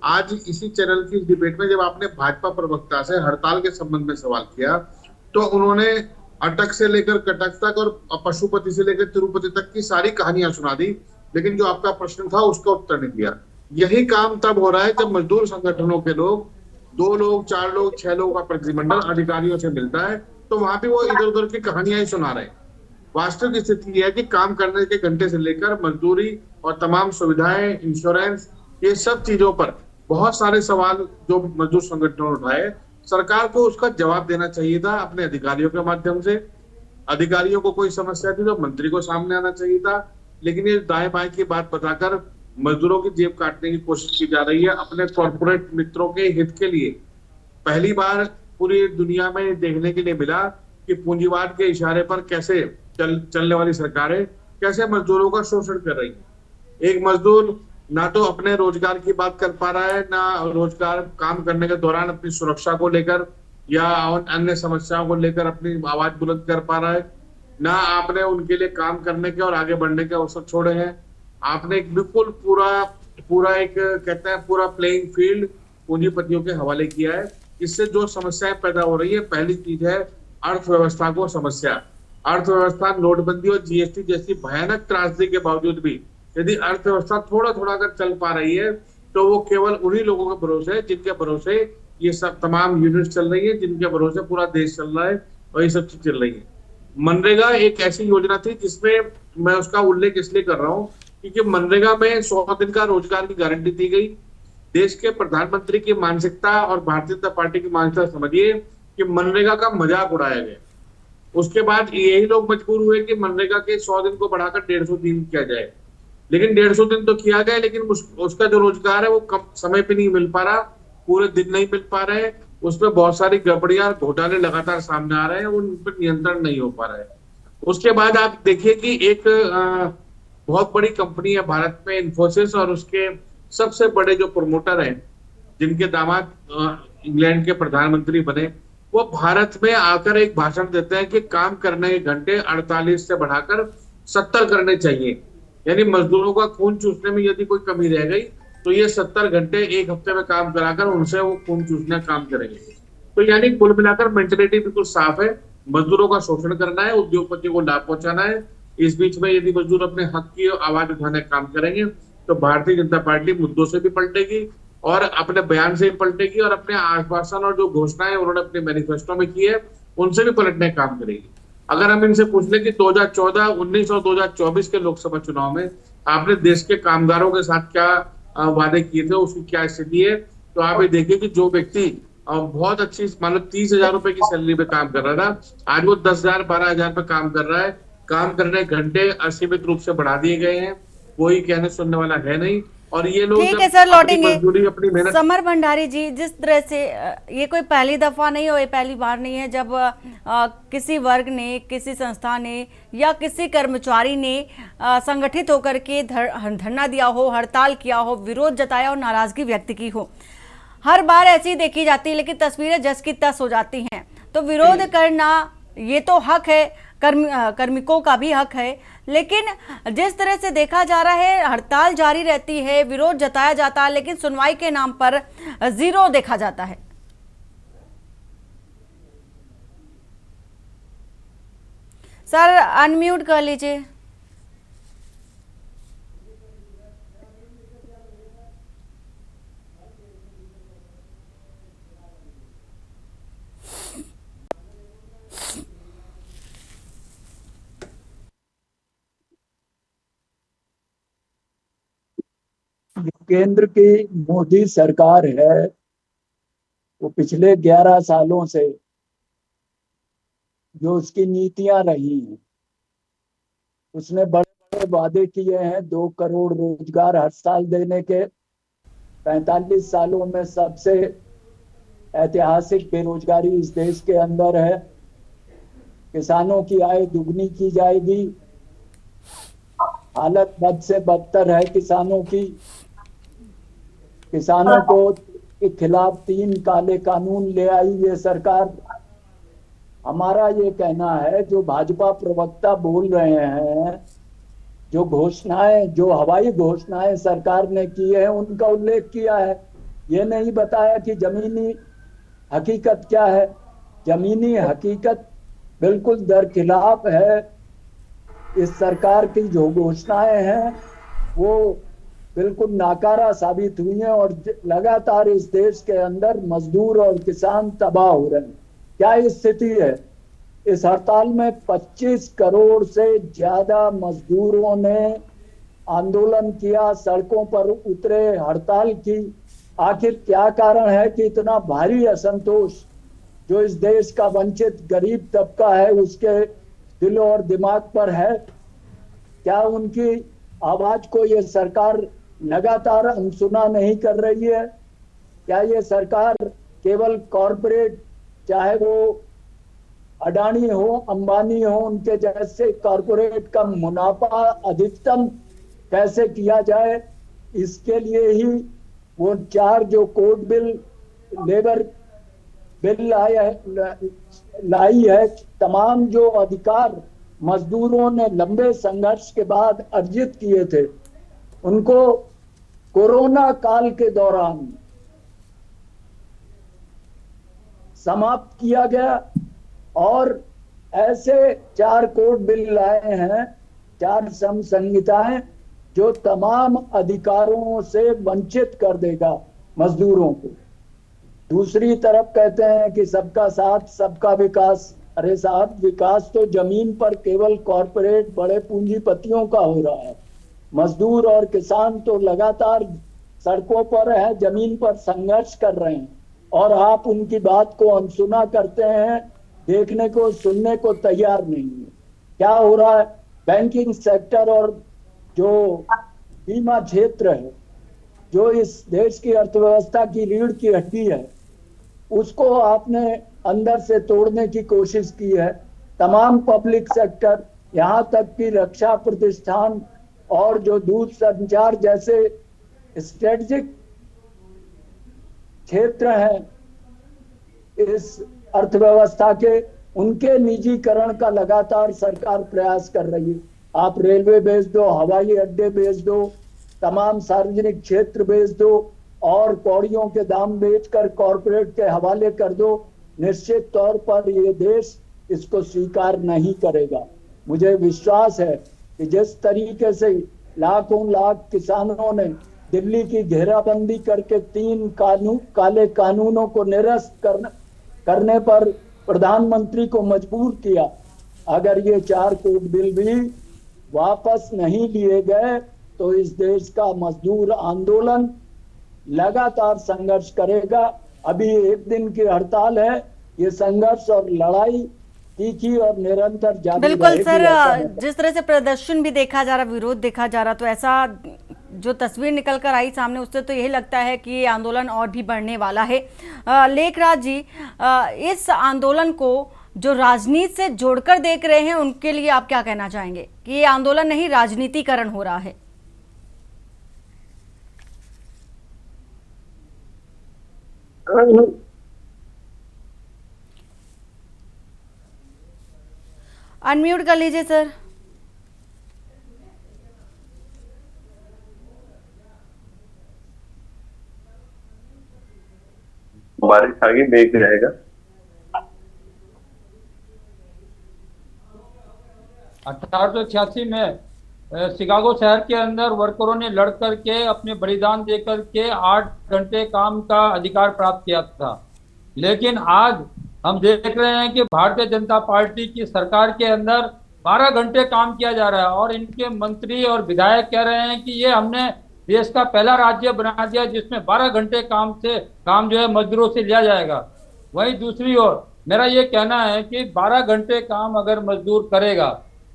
आज इसी चैनल की डिबेट में जब आपने भाजपा प्रवक्ता से हड़ताल के संबंध में सवाल किया, तो उन्होंने अटक से लेकर कटक तक और पशुपति से लेकर तिरुपति तक की सारी कहानियां सुना दी, लेकिन जो आपका प्रश्न था उसका उत्तर नहीं दिया। यही काम तब हो रहा है जब मजदूर संगठनों के लोग, 2 लोग, 4 लोग, 6 लोग का प्रतिनिधिमंडल अधिकारियों से मिलता है, तो वहां भी वो इधर उधर की कहानियां ही सुना रहे हैं। वास्तविक स्थिति यह है कि काम करने के घंटे से लेकर मजदूरी और तमाम सुविधाएं, इंश्योरेंस, ये सब चीजों पर बहुत सारे सवाल जो मजदूर संगठनों ने उठाए, सरकार को उसका जवाब देना चाहिए था अपने अधिकारियों के माध्यम से। अधिकारियों को कोई समस्या थी तो मंत्री को सामने आना चाहिए था, लेकिन ये दाएं बाएं की बात बताकर मजदूरों की जेब काटने की कोशिश की जा रही है अपने कॉर्पोरेट मित्रों के हित के लिए। पहली बार पूरी दुनिया में देखने के लिए मिला कि पूंजीवाद के इशारे पर कैसे चलने वाली सरकारें कैसे मजदूरों का शोषण कर रही है। एक मजदूर ना तो अपने रोजगार की बात कर पा रहा है, ना रोजगार काम करने के दौरान अपनी सुरक्षा को लेकर या अन्य समस्याओं को लेकर अपनी आवाज बुलंद कर पा रहा है, ना आपने उनके लिए काम करने के और आगे बढ़ने के अवसर छोड़े हैं। आपने एक बिल्कुल पूरा एक कहते हैं पूरा प्लेइंग फील्ड पूंजीपतियों के हवाले किया है। इससे जो समस्याएं पैदा हो रही है, पहली चीज है अर्थव्यवस्था को समस्या। अर्थव्यवस्था नोटबंदी और जीएसटी जैसी भयानक त्रासदी के बावजूद भी यदि अर्थव्यवस्था थोड़ा थोड़ा अगर चल पा रही है, तो वो केवल उन्हीं लोगों के भरोसे है जिनके भरोसे ये सब तमाम यूनिट चल रही है, जिनके भरोसे पूरा देश चल रहा है और ये सब चीज चल रही है। मनरेगा एक ऐसी योजना थी जिसमें मैं उसका उल्लेख इसलिए कर रहा हूँ क्योंकि मनरेगा में 100 दिन का रोजगार की गारंटी दी गई। देश के प्रधानमंत्री की मानसिकता और भारतीय जनता पार्टी की मानसिकता समझिए कि मनरेगा का मजाक उड़ाया गया। उसके बाद यही लोग मजबूर हुए कि मनरेगा के 100 दिन को बढ़ाकर 150 दिन किया जाए, लेकिन 150 दिन तो किया गया, लेकिन उसका जो रोजगार है वो कम समय पे नहीं मिल पा रहा, पूरे दिन नहीं मिल पा रहे, उसमें बहुत सारी गड़बड़ियां, घोटाले लगातार सामने आ रहे हैं, उन पर नियंत्रण नहीं हो पा रहा है। उसके बाद आप देखिए कि एक बहुत बड़ी कंपनी है भारत में, इन्फोसिस, और उसके सबसे बड़े जो प्रमोटर हैं, जिनके दामाद इंग्लैंड के प्रधानमंत्री बने, वो भारत में आकर एक भाषण देते हैं कि काम करने के घंटे 48 से बढ़ाकर 70 करने चाहिए। यानी मजदूरों का खून चूसने में यदि कोई कमी रह गई तो ये 70 घंटे एक हफ्ते में काम कराकर उनसे वो खून चूसने का काम करेंगे। तो यानी कुल मिलाकर मेंटेलिटी बिल्कुल साफ है, मजदूरों का शोषण करना है, उद्योगपतियों को लाभ पहुंचाना है। इस बीच में यदि मजदूर अपने हक की आवाज उठाने का काम करेंगे तो भारतीय जनता पार्टी मुद्दों से भी पलटेगी और अपने बयान से भी पलटेगी और अपने आश्वासन और जो घोषणाएं उन्होंने अपने मैनिफेस्टो में की है उनसे भी पलटने का काम करेगी। अगर हम इनसे पूछ लें कि 2014, 19 और 2024 के लोकसभा चुनाव में आपने देश के कामगारों के साथ क्या वादे किए थे, उसकी क्या स्थिति है, तो आप ये देखिए कि जो व्यक्ति बहुत अच्छी, मान लो 30,000 रुपए की सैलरी पे काम कर रहा था, आज वो 10,000, 12,000 पे काम कर रहा है। काम करने घंटे असीमित रूप से बढ़ा दिए गए हैं, कोई कहने सुनने वाला है नहीं। और ये लोग ठीक है सर, लौटेंगे। अपनी मेहनत। समर भंडारी जी, जिस तरह से ये कोई पहली दफा नहीं हो, ये पहली बार नहीं है जब किसी वर्ग ने, किसी संस्था ने या किसी कर्मचारी ने संगठित होकर के धरना दिया हो, हड़ताल किया हो, विरोध जताया और नाराजगी व्यक्त की हो। हर बार ऐसी देखी जाती है, लेकिन तस्वीरें जस की तस हो जाती हैं। तो विरोध करना ये तो हक है, कार्मिकों का भी हक है, लेकिन जिस तरह से देखा जा रहा है हड़ताल जारी रहती है, विरोध जताया जाता है, लेकिन सुनवाई के नाम पर जीरो देखा जाता है। सर अनम्यूट कर लीजिए। केंद्र की मोदी सरकार है, वो पिछले 11 सालों से जो उसकी नीतियां रही हैं, उसने बड़े बड़े वादे किए हैं। 2 करोड़ रोजगार हर साल देने के। 45 सालों में सबसे ऐतिहासिक बेरोजगारी इस देश के अंदर है। किसानों की आय दुगनी की जाएगी। हालत बद से बदतर है किसानों की। किसानों को के खिलाफ 3 काले कानून ले आई ये सरकार। हमारा ये कहना है, जो भाजपा प्रवक्ता बोल रहे हैं, जो घोषणाएं, जो हवाई घोषणाएं सरकार ने की है, उनका उल्लेख किया है। ये नहीं बताया कि जमीनी हकीकत क्या है। जमीनी हकीकत बिल्कुल दरखिलाफ है। इस सरकार की जो घोषणाएं हैं वो बिल्कुल नाकारा साबित हुई हैं और लगातार इस देश के अंदर मजदूर और किसान तबाह हो रहे हैं। क्या स्थिति है? इस हड़ताल में 25 करोड़ से ज्यादा मजदूरों ने आंदोलन किया, सड़कों पर उतरे, हड़ताल की। आखिर क्या कारण है कि इतना भारी असंतोष जो इस देश का वंचित गरीब तबका है उसके दिलों और दिमाग पर है? क्या उनकी आवाज को ये सरकार लगातार अनसुना नहीं कर रही है? क्या ये सरकार केवल कॉरपोरेट, चाहे वो अडानी हो, अंबानी हो, उनके जैसे कॉरपोरेट का मुनाफा अधिकतम कैसे किया जाए, इसके लिए ही वो 4 जो कोर्ट बिल, लेबर बिल लाई है, तमाम जो अधिकार मजदूरों ने लंबे संघर्ष के बाद अर्जित किए थे, उनको कोरोना काल के दौरान समाप्त किया गया। और ऐसे 4 कोर्ट बिल लाए हैं, 4 संहिताएं, जो तमाम अधिकारों से वंचित कर देगा मजदूरों को। दूसरी तरफ कहते हैं कि सबका साथ सबका विकास। अरे साहब, विकास तो जमीन पर केवल कॉरपोरेट बड़े पूंजीपतियों का हो रहा है। मजदूर और किसान तो लगातार सड़कों पर है, जमीन पर संघर्ष कर रहे हैं और आप उनकी बात को अनसुना करते हैं, देखने को सुनने को तैयार नहीं है। क्या हो रहा है? बैंकिंग सेक्टर और जो बीमा क्षेत्र है, जो इस देश की अर्थव्यवस्था की रीढ़ की हड्डी है, उसको आपने अंदर से तोड़ने की कोशिश की है। तमाम पब्लिक सेक्टर, यहाँ तक कि रक्षा प्रतिष्ठान और जो दूर संचार जैसे स्ट्रेटेजिक क्षेत्र हैं इस अर्थव्यवस्था के, उनके निजीकरण का लगातार सरकार प्रयास कर रही है। आप रेलवे बेच दो, हवाई अड्डे बेच दो, तमाम सार्वजनिक क्षेत्र बेच दो और कौड़ियों के दाम बेचकर कॉरपोरेट के हवाले कर दो। निश्चित तौर पर ये देश इसको स्वीकार नहीं करेगा। मुझे विश्वास है कि जिस तरीके से लाखों लाख किसानों ने दिल्ली की घेराबंदी करके 3 काले कानूनों को निरस्त करने पर प्रधानमंत्री को मजबूर किया, अगर ये 4 कोर्ट बिल भी वापस नहीं लिए गए तो इस देश का मजदूर आंदोलन लगातार संघर्ष करेगा। अभी 1 दिन की हड़ताल है, ये संघर्ष और लड़ाई तीखी और निरंतर जारी बिल्कुल रहेगी, सर, ऐसा है। जिस तरह से प्रदर्शन भी देखा जा रहा, विरोध देखा जा रहा, तो ऐसा जो तस्वीर निकल कर आई सामने उससे तो यही लगता है कि ये आंदोलन और भी बढ़ने वाला है। लेखराज जी, इस आंदोलन को जो राजनीति से जोड़कर देख रहे हैं उनके लिए आप क्या कहना चाहेंगे कि ये आंदोलन नहीं राजनीतिकरण हो रहा है? अनम्यूट कर लीजिए सर। बारिश आगे मेघ रहेगा। 1886 में शिकागो शहर के अंदर वर्करों ने लड़ करके अपने बलिदान दे करके 8 घंटे काम का अधिकार प्राप्त किया था। लेकिन आज हम देख रहे हैं कि भारतीय जनता पार्टी की सरकार के अंदर 12 घंटे काम किया जा रहा है और इनके मंत्री और विधायक कह रहे हैं कि ये हमने देश का पहला राज्य बना दिया जिसमें 12 घंटे काम जो है मजदूरों से लिया जाएगा। वहीं दूसरी ओर मेरा ये कहना है कि 12 घंटे काम अगर मजदूर करेगा,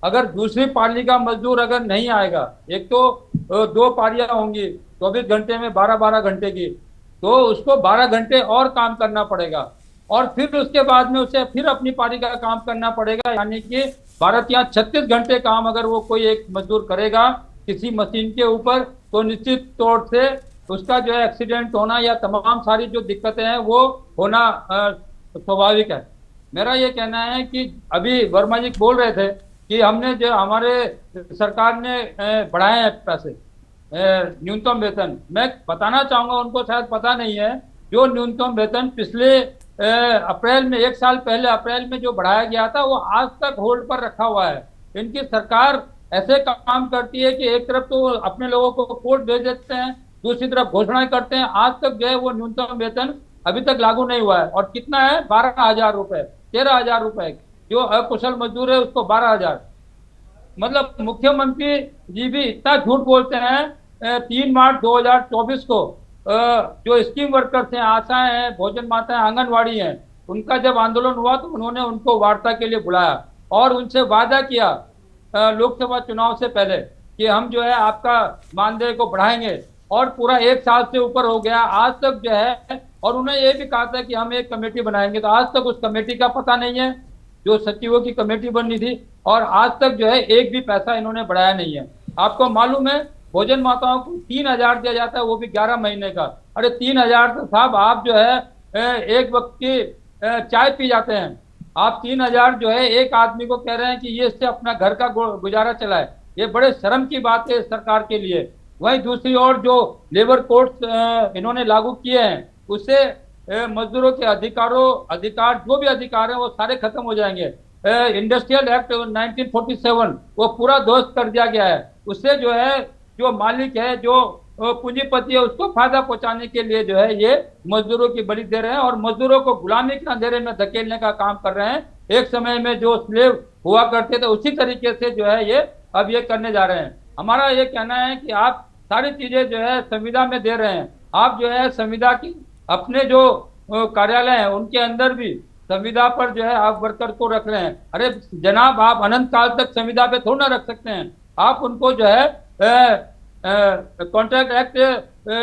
अगर दूसरी पाली का मजदूर अगर नहीं आएगा, एक तो 2 पालियां होंगी 24 घंटे में 12-12 घंटे की, तो उसको 12 घंटे और काम करना पड़ेगा और फिर उसके बाद में उसे फिर अपनी पारी का काम करना पड़ेगा। यानी कि भारत यहाँ 36 घंटे काम अगर वो कोई एक मजदूर करेगा किसी मशीन के ऊपर, तो निश्चित तौर से उसका जो है एक्सीडेंट होना या तमाम सारी जो दिक्कतें हैं वो होना स्वाभाविक है। मेरा ये कहना है कि अभी वर्मा जी बोल रहे थे कि हमने जो हमारे सरकार ने बढ़ाए हैं पैसे न्यूनतम वेतन। मैं बताना चाहूंगा, उनको शायद पता नहीं है, जो न्यूनतम वेतन पिछले अप्रैल में 1 साल पहले अप्रैल में जो बढ़ाया गया था वो आज तक होल्ड पर रखा हुआ है। इनकी सरकार ऐसे काम करती है कि एक तरफ तो अपने लोगों को कोर्ट भेज देते हैं, दूसरी तरफ घोषणाएं करते हैं। आज तक जो है वो न्यूनतम वेतन अभी तक लागू नहीं हुआ है और कितना है 12,000 रुपए, 13,000 रुपए। जो अकुशल मजदूर है उसको 12,000। मतलब मुख्यमंत्री जी भी इतना झूठ बोलते हैं। 3 मार्च 2024 को जो स्कीम वर्कर्स हैं, आशाएं हैं, भोजन माताएं, आंगनवाड़ी हैं, उनका जब आंदोलन हुआ तो उन्होंने उनको वार्ता के लिए बुलाया और उनसे वादा किया लोकसभा चुनाव से पहले कि हम जो है आपका मानदेय को बढ़ाएंगे और पूरा 1 साल से ऊपर हो गया आज तक जो है। और उन्होंने ये भी कहा था कि हम एक कमेटी बनाएंगे, तो आज तक उस कमेटी का पता नहीं है जो सचिवों की कमेटी बननी थी, और आज तक जो है एक भी पैसा इन्होंने बढ़ाया नहीं है। आपको मालूम है भोजन माताओं को 3,000 दिया जाता है, वो भी 11 महीने का। अरे 3,000 तो साहब आप जो है एक वक्त की चाय पी जाते हैं। आप 3,000 जो है एक आदमी को कह रहे हैं कि ये इससे अपना घर का गुजारा चलाए। ये बड़े शर्म की बात है सरकार के लिए। वहीं दूसरी ओर जो लेबर कोड्स इन्होंने लागू किए हैं उससे मजदूरों के अधिकार जो भी अधिकार हैं वो सारे खत्म हो जाएंगे। इंडस्ट्रियल एक्ट 1947 वो पूरा ध्वस्त कर दिया गया है। उससे जो है जो मालिक है, जो पूंजीपति है, उसको फायदा पहुंचाने के लिए जो है ये मजदूरों की बलि दे रहे हैं और मजदूरों को गुलामी के अंधेरे में धकेलने का काम कर रहे हैं। एक समय में जो स्लेव हुआ करते थे उसी तरीके से जो है ये अब ये करने जा रहे हैं। हमारा ये कहना है कि आप सारी चीजें जो है संविदा में दे रहे हैं। आप जो है संविदा की अपने जो कार्यालय है उनके अंदर भी संविदा पर जो है आप वर्कर को रख रहे हैं। अरे जनाब, आप अनंत काल तक संविदा पे थोड़ा ना रख सकते हैं। आप उनको जो है कॉन्ट्रैक्ट एक्ट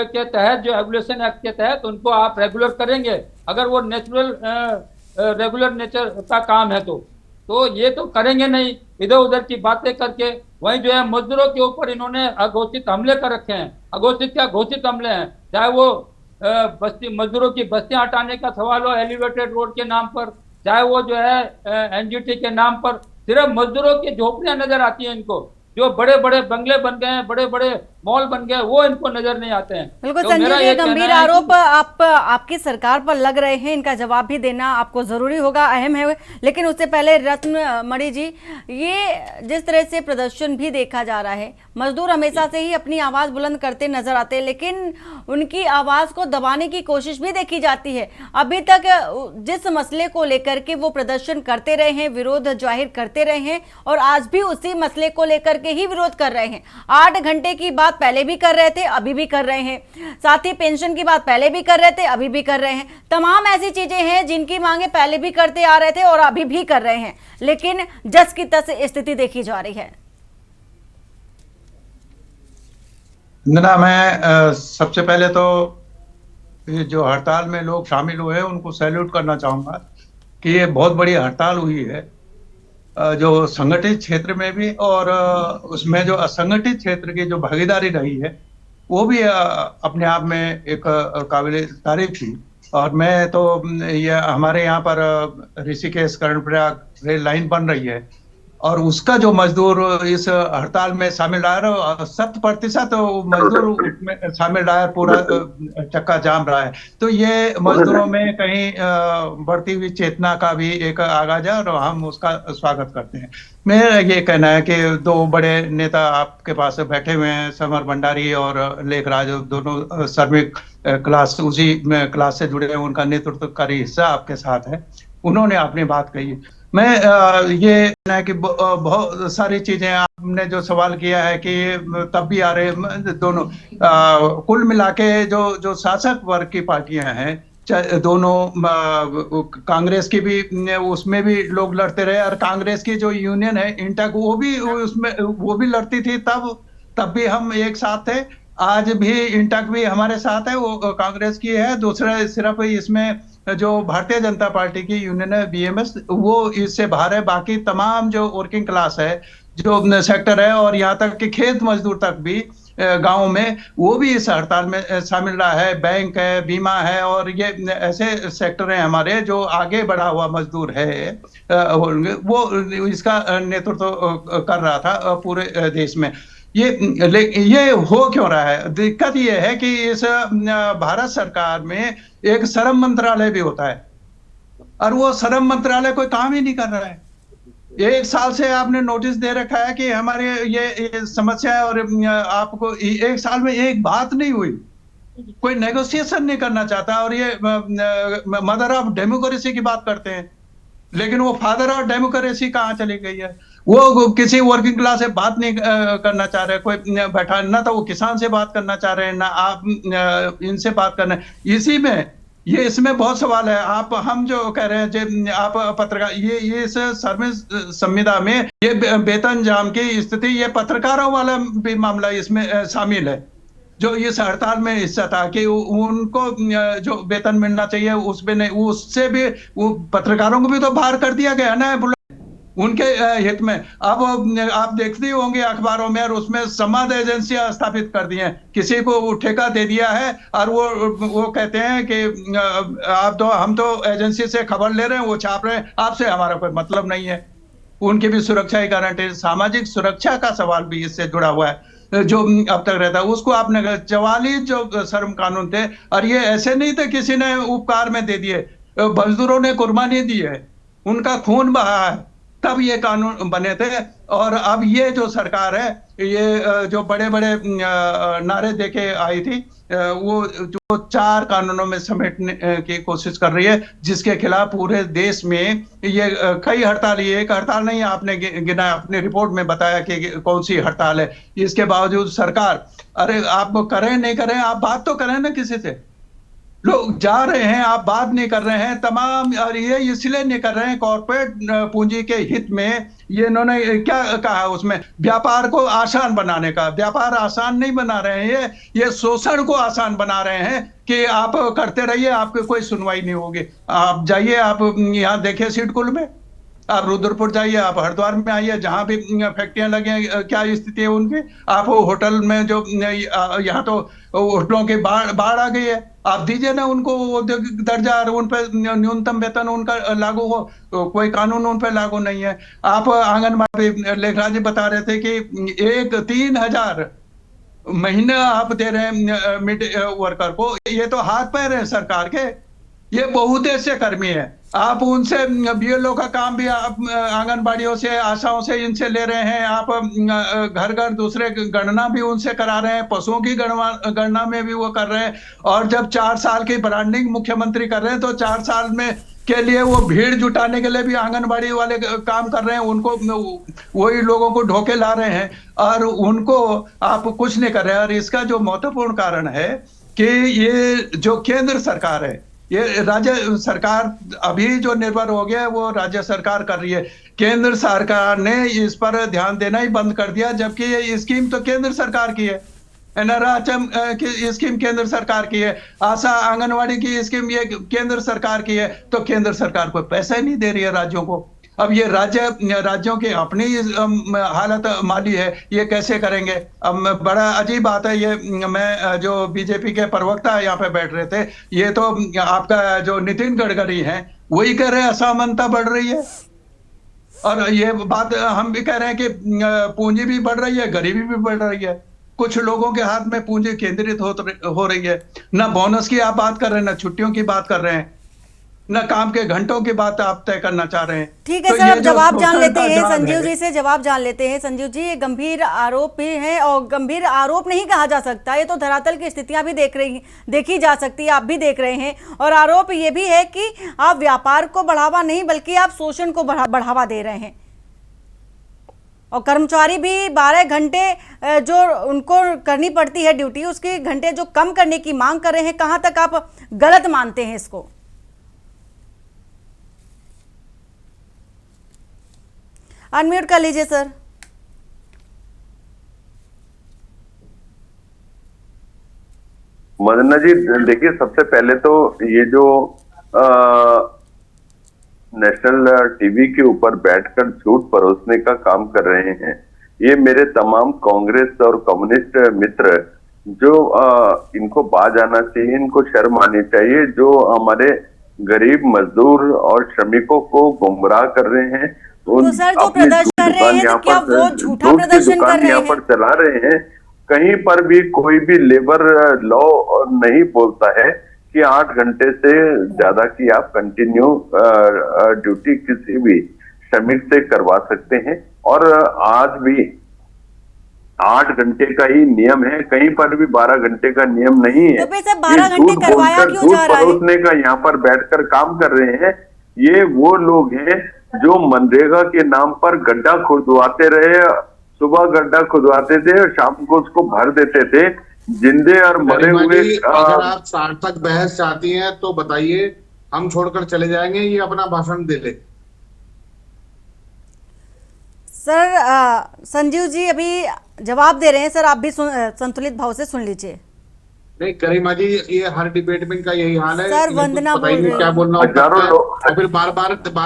के तहत, जो रेगुलेशन एक्ट के तहत उनको आप रेगुलर करेंगे अगर वो रेगुलर नेचर का काम है तो ये तो करेंगे नहीं, इधर उधर की बातें करके। वहीं जो है मजदूरों के ऊपर इन्होंने अघोषित हमले कर रखे हैं। अघोषित क्या घोषित हमले हैं, चाहे वो बस्ती मजदूरों की बस्तियां हटाने का सवाल हो एलिवेटेड रोड के नाम पर, चाहे वो जो है एनजीटी के नाम पर। सिर्फ मजदूरों की झोपड़ियां नजर आती हैं इनको। जो बड़े बड़े बंगले बन गए हैं, बड़े बड़े मॉल बन गए, वो इनको नजर नहीं आते हैं। बिल्कुल संजय, ये गंभीर आरोप आपकी सरकार पर लग रहे हैं, इनका जवाब भी देना आपको जरूरी होगा, अहम है। लेकिन उससे पहले रत्नमणि जी, ये जिस तरह से प्रदर्शन भी देखा जा रहा है, मजदूर हमेशा से ही अपनी आवाज बुलंद करते नजर आते हैं, लेकिन उनकी आवाज को दबाने की कोशिश भी देखी जाती है। अभी तक जिस मसले को लेकर के वो प्रदर्शन करते रहे हैं, विरोध जाहिर करते रहे हैं और आज भी उसी मसले को लेकर के ही विरोध कर रहे हैं। 8 घंटे की बात बात पहले भी कर रहे थे, अभी भी कर रहे हैं। साथ ही पेंशन की बात पहले भी कर रहे थे, अभी भी कर रहे हैं। तमाम ऐसी चीजें हैं जिनकी मांगे पहले भी करते आ रहे थे और अभी भी कर रहे हैं, लेकिन जस की तस स्थिति देखी जा रही है। ना, मैं सबसे पहले तो ये जो हड़ताल में लोग शामिल हुए हैं उनको सैल्यूट करना चाहूंगा कि ये बहुत बड़ी हड़ताल हुई है, जो संगठित क्षेत्र में भी और उसमें जो असंगठित क्षेत्र की जो भागीदारी रही है वो भी अपने आप में एक काबिल तारीफ थी। और मैं तो ये हमारे यहाँ पर ऋषिकेश कर्णप्रयाग रेल लाइन बन रही है और उसका जो मजदूर इस हड़ताल में शामिल रहा है 100% मजदूर उसमें शामिल रहा है, पूरा चक्का जाम रहा है। तो ये मजदूरों में कहीं बढ़ती हुई चेतना का भी एक आगाज है और हम उसका स्वागत करते हैं। मेरा ये कहना है कि दो बड़े नेता आपके पास बैठे हुए हैं, समर भंडारी और लेखराज, दोनों श्रमिक क्लास उसी क्लास से जुड़े हैं, उनका नेतृत्वकारी हिस्सा आपके साथ है, उन्होंने अपनी बात कही। मैं ये कहना है कि बहुत सारी चीजें आपने जो सवाल किया है कि तब भी आ रहे दोनों कुल मिला के जो शासक वर्ग की पार्टियां हैं, दोनों कांग्रेस की भी उसमें भी लोग लड़ते रहे और कांग्रेस की जो यूनियन है इंटक वो भी लड़ती थी, तब भी हम एक साथ थे। आज भी इंटक भी हमारे साथ है, वो कांग्रेस की है। दूसरा सिर्फ इसमें जो भारतीय जनता पार्टी की यूनियन है बीएमएस, वो इससे बाहर है। बाकी तमाम जो वर्किंग क्लास है, जो सेक्टर है और यहाँ तक कि खेत मजदूर तक भी गांव में, वो भी इस हड़ताल में शामिल रहा है। बैंक है, बीमा है और ये ऐसे सेक्टर हैं हमारे जो आगे बढ़ा हुआ मजदूर है, वो इसका नेतृत्व कर रहा था पूरे देश में। ये हो क्यों रहा है? दिक्कत ये है कि इस भारत सरकार में एक श्रम मंत्रालय भी होता है और वो श्रम मंत्रालय कोई काम ही नहीं कर रहा है। 1 साल से आपने नोटिस दे रखा है कि हमारे ये समस्या है और आपको 1 साल में एक बात नहीं हुई, कोई नेगोशिएशन नहीं करना चाहता। और ये मदर ऑफ डेमोक्रेसी की बात करते हैं, लेकिन वो फादर ऑफ डेमोक्रेसी कहाँ चली गई है? वो किसी वर्किंग क्लास से बात नहीं करना चाह रहे, कोई बैठा ना, तो वो किसान से बात करना चाह रहे हैं ना आप इनसे बात करना है। इसी में इसमें बहुत सवाल है। हम जो कह रहे हैं आप पत्रकार, ये इस सर्विस संविदा में ये वेतन जाम की स्थिति, ये पत्रकारों वाला भी मामला इसमें शामिल है। जो इस हड़ताल में हिस्सा था कि उनको जो वेतन मिलना चाहिए उसमें नहीं, उससे भी वो पत्रकारों को भी तो बाहर कर दिया गया ना उनके हित में। अब आप देखते होंगे अखबारों में, और उसमें संवाद एजेंसियां स्थापित कर दी हैं, किसी को ठेका दे दिया है और वो कहते हैं कि हम तो एजेंसी से खबर ले रहे हैं, वो छाप रहे हैं, आपसे हमारा कोई मतलब नहीं है। उनकी भी सुरक्षा की गारंटी, सामाजिक सुरक्षा का सवाल भी इससे जुड़ा हुआ है जो अब तक रहता है। उसको आपने 44 जो श्रम कानून थे, और ये ऐसे नहीं थे किसी ने उपकार में दे दिए, मजदूरों ने कुर्बानी दी है, उनका खून बहा है, तब ये कानून बने थे। और अब ये जो सरकार है, ये जो बड़े बड़े नारे देके आई थी, वो जो 4 कानूनों में समेटने की कोशिश कर रही है, जिसके खिलाफ पूरे देश में ये कई हड़ताल, ये एक हड़ताल नहीं आपने गिना, अपनी रिपोर्ट में बताया कि कौन सी हड़ताल है। इसके बावजूद सरकार, अरे आप करें नहीं करें, आप बात तो करें ना किसी से। लोग जा रहे हैं, आप बात नहीं कर रहे हैं तमाम, और ये इसलिए नहीं कर रहे हैं कॉर्पोरेट पूंजी के हित में। ये इन्होंने क्या कहा उसमें, व्यापार को आसान बनाने का। व्यापार आसान नहीं बना रहे हैं, ये शोषण को आसान बना रहे हैं कि आप करते रहिए, आपकी कोई सुनवाई नहीं होगी। आप जाइए, आप यहाँ देखिए सिडकुल में, आप रुद्रपुर जाइए, आप हरिद्वार में आइए, जहां भी फैक्ट्रियां लगी हैं, क्या स्थिति है उनकी। आप होटल में जो यहाँ तो होटलों की बाढ़ आ गई है, आप दीजिए ना उनको औद्योगिक दर्जा, उन पर न्यूनतम वेतन उनका लागू हो, तो कोई कानून उन पर लागू नहीं है। आप आंगनबाड़ी, लेखराज जी बता रहे थे कि 3,000 महीना आप दे रहे हैं मिड वर्कर को, ये तो हाथ पैर है सरकार के, ये बहुउद्देश्य कर्मी है। आप उनसे बीएलओ का काम भी आप आंगनबाड़ियों से, आशाओं से, इनसे ले रहे हैं। आप घर घर दूसरे गणना भी उनसे करा रहे हैं, पशुओं की गणना में भी वो कर रहे हैं। और जब 4 साल की ब्रांडिंग मुख्यमंत्री कर रहे हैं, तो 4 साल में के लिए वो भीड़ जुटाने के लिए भी आंगनबाड़ी वाले काम कर रहे हैं, उनको वही लोगों को ढोके ला रहे हैं और उनको आप कुछ नहीं कर रहे हैं। और इसका जो महत्वपूर्ण कारण है कि ये जो केंद्र सरकार है, ये राज्य सरकार अभी जो निर्भर हो गया है वो राज्य सरकार कर रही है। केंद्र सरकार ने इस पर ध्यान देना ही बंद कर दिया, जबकि ये स्कीम तो केंद्र सरकार की है। एनआरएचएम की स्कीम केंद्र सरकार की है, आशा आंगनवाड़ी की स्कीम ये केंद्र सरकार की है, तो केंद्र सरकार को पैसा ही नहीं दे रही है राज्यों को। अब ये राज्यों की अपनी हालत माली है, ये कैसे करेंगे? अब बड़ा अजीब बात है ये। मैं जो बीजेपी के प्रवक्ता यहाँ पे बैठ रहे थे, ये तो आपका जो नितिन गडकरी है वही कह रहे हैं असमानता बढ़ रही है, और ये बात हम भी कह रहे हैं कि पूंजी भी बढ़ रही है, गरीबी भी बढ़ रही है। कुछ लोगों के हाथ में पूंजी केंद्रित हो रही है। ना बोनस की आप बात कर रहे हैं, ना छुट्टियों की बात कर रहे हैं, न काम के घंटों की बात आप तय करना चाह रहे हैं। ठीक है सर, अब जवाब जान लेते हैं संजीव जी से, जवाब जान लेते हैं। संजीव जी, ये गंभीर आरोप भी है, और गंभीर आरोप नहीं कहा जा सकता, ये तो धरातल की स्थितियां भी देखी जा सकती है, आप भी देख रहे हैं। और आरोप ये भी है कि आप व्यापार को बढ़ावा नहीं बल्कि आप शोषण को बढ़ावा दे रहे हैं, और कर्मचारी भी 12 घंटे जो उनको करनी पड़ती है ड्यूटी, उसके घंटे जो कम करने की मांग कर रहे हैं। कहां तक आप गलत मानते हैं इसको? अनम्यूट कर लीजिए सर। मदना जी, देखिए सबसे पहले तो ये जो नेशनल टीवी के ऊपर बैठकर झूठ परोसने का काम कर रहे हैं, ये मेरे तमाम कांग्रेस और कम्युनिस्ट मित्र जो इनको बाज आना चाहिए, इनको शर्म आनी चाहिए, जो हमारे गरीब मजदूर और श्रमिकों को गुमराह कर रहे हैं। तो सर जो प्रदर्शन कर रहे हैं, तो क्या वो झूठा प्रदर्शन कर रहे हैं? यहाँ पर चला रहे हैं। कहीं पर भी कोई भी लेबर लॉ नहीं बोलता है कि 8 घंटे से ज्यादा की आप कंटिन्यू ड्यूटी किसी भी श्रमिक से करवा सकते हैं, और आज भी 8 घंटे का ही नियम है, कहीं पर भी 12 घंटे का नियम नहीं है। तो सर 12 घंटे करवाया क्यों जा रहा है? परोसने का यहाँ पर बैठकर काम कर रहे हैं। ये वो लोग हैं जो मनरेगा के नाम पर गड्ढा खुदवाते रहे, सुबह गड्ढा खुदवाते थे और शाम को उसको भर देते थे। जिंदे और मरे हुए। अगर आप सार्थक बहस चाहती हैं तो बताइए, हम छोड़कर चले जाएंगे, ये अपना भाषण दे ले। सर संजीव जी अभी जवाब दे रहे हैं, सर आप भी संतुलित भाव से सुन लीजिए। नहीं गरिमा जी, ये हर डिबेट में इनका यही हाल है। सर वंदना बोल रही है, क्या बोलना होता है, और फिर बार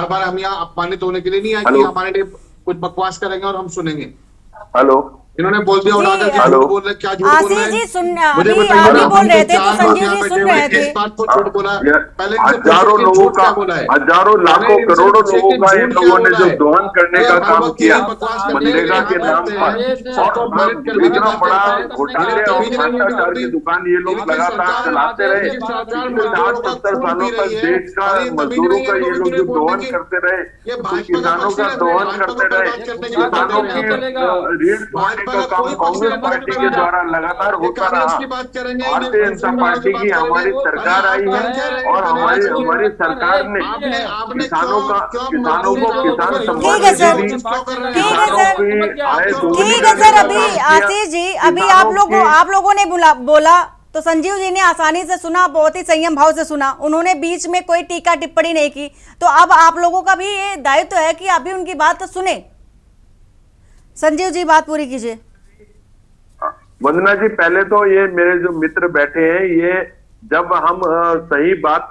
बार हम यहाँ अपमानित होने के लिए नहीं आए कि हमारे लिए कुछ बकवास करेंगे और हम सुनेंगे। हेलो, इन्होंने बोल दिया उठाकर कि झूठ बोल रहे, क्या झूठ बोल रहे हैं? जी सुन, अभी बोल रहे थे तो संजीव जी सुन रहे थे। इस बात को झूठ बोला, पहले हजारों लोगों का, हजारों लाखों करोड़ों लोगों का इन लोगों ने जो दोहन करने का काम किया मनरेगा के नाम पर, और इतना बड़ा घोटाले और भ्रष्टाचार की दुकान ये लोग लगातार चलाते रहे। 60-70 सालों तक देश का मजदूरों का ये लोग जो दोहन करते रहे, किसानों का दोहन करते रहे, किसानों की ऋण का काम कांग्रेस पार्टी के द्वारा लगातार होता रहा। भारतीय जनता पार्टी की हमारी सरकार आई है, और हमारी सरकार ने किसानों को किसान सम्मान निधि दी। ठीक है सर, अभी आशीष जी, अभी आप लोगों ने बोला तो संजीव जी ने आसानी से सुना, बहुत ही संयम भाव से सुना, उन्होंने बीच में कोई टीका टिप्पणी नहीं की। तो अब आप लोगों का भी ये दायित्व है कि आप भी उनकी बात तो सुने। संजीव जी बात पूरी कीजिए। वंदना जी, पहले तो ये मेरे जो मित्र बैठे हैं, ये जब हम सही बात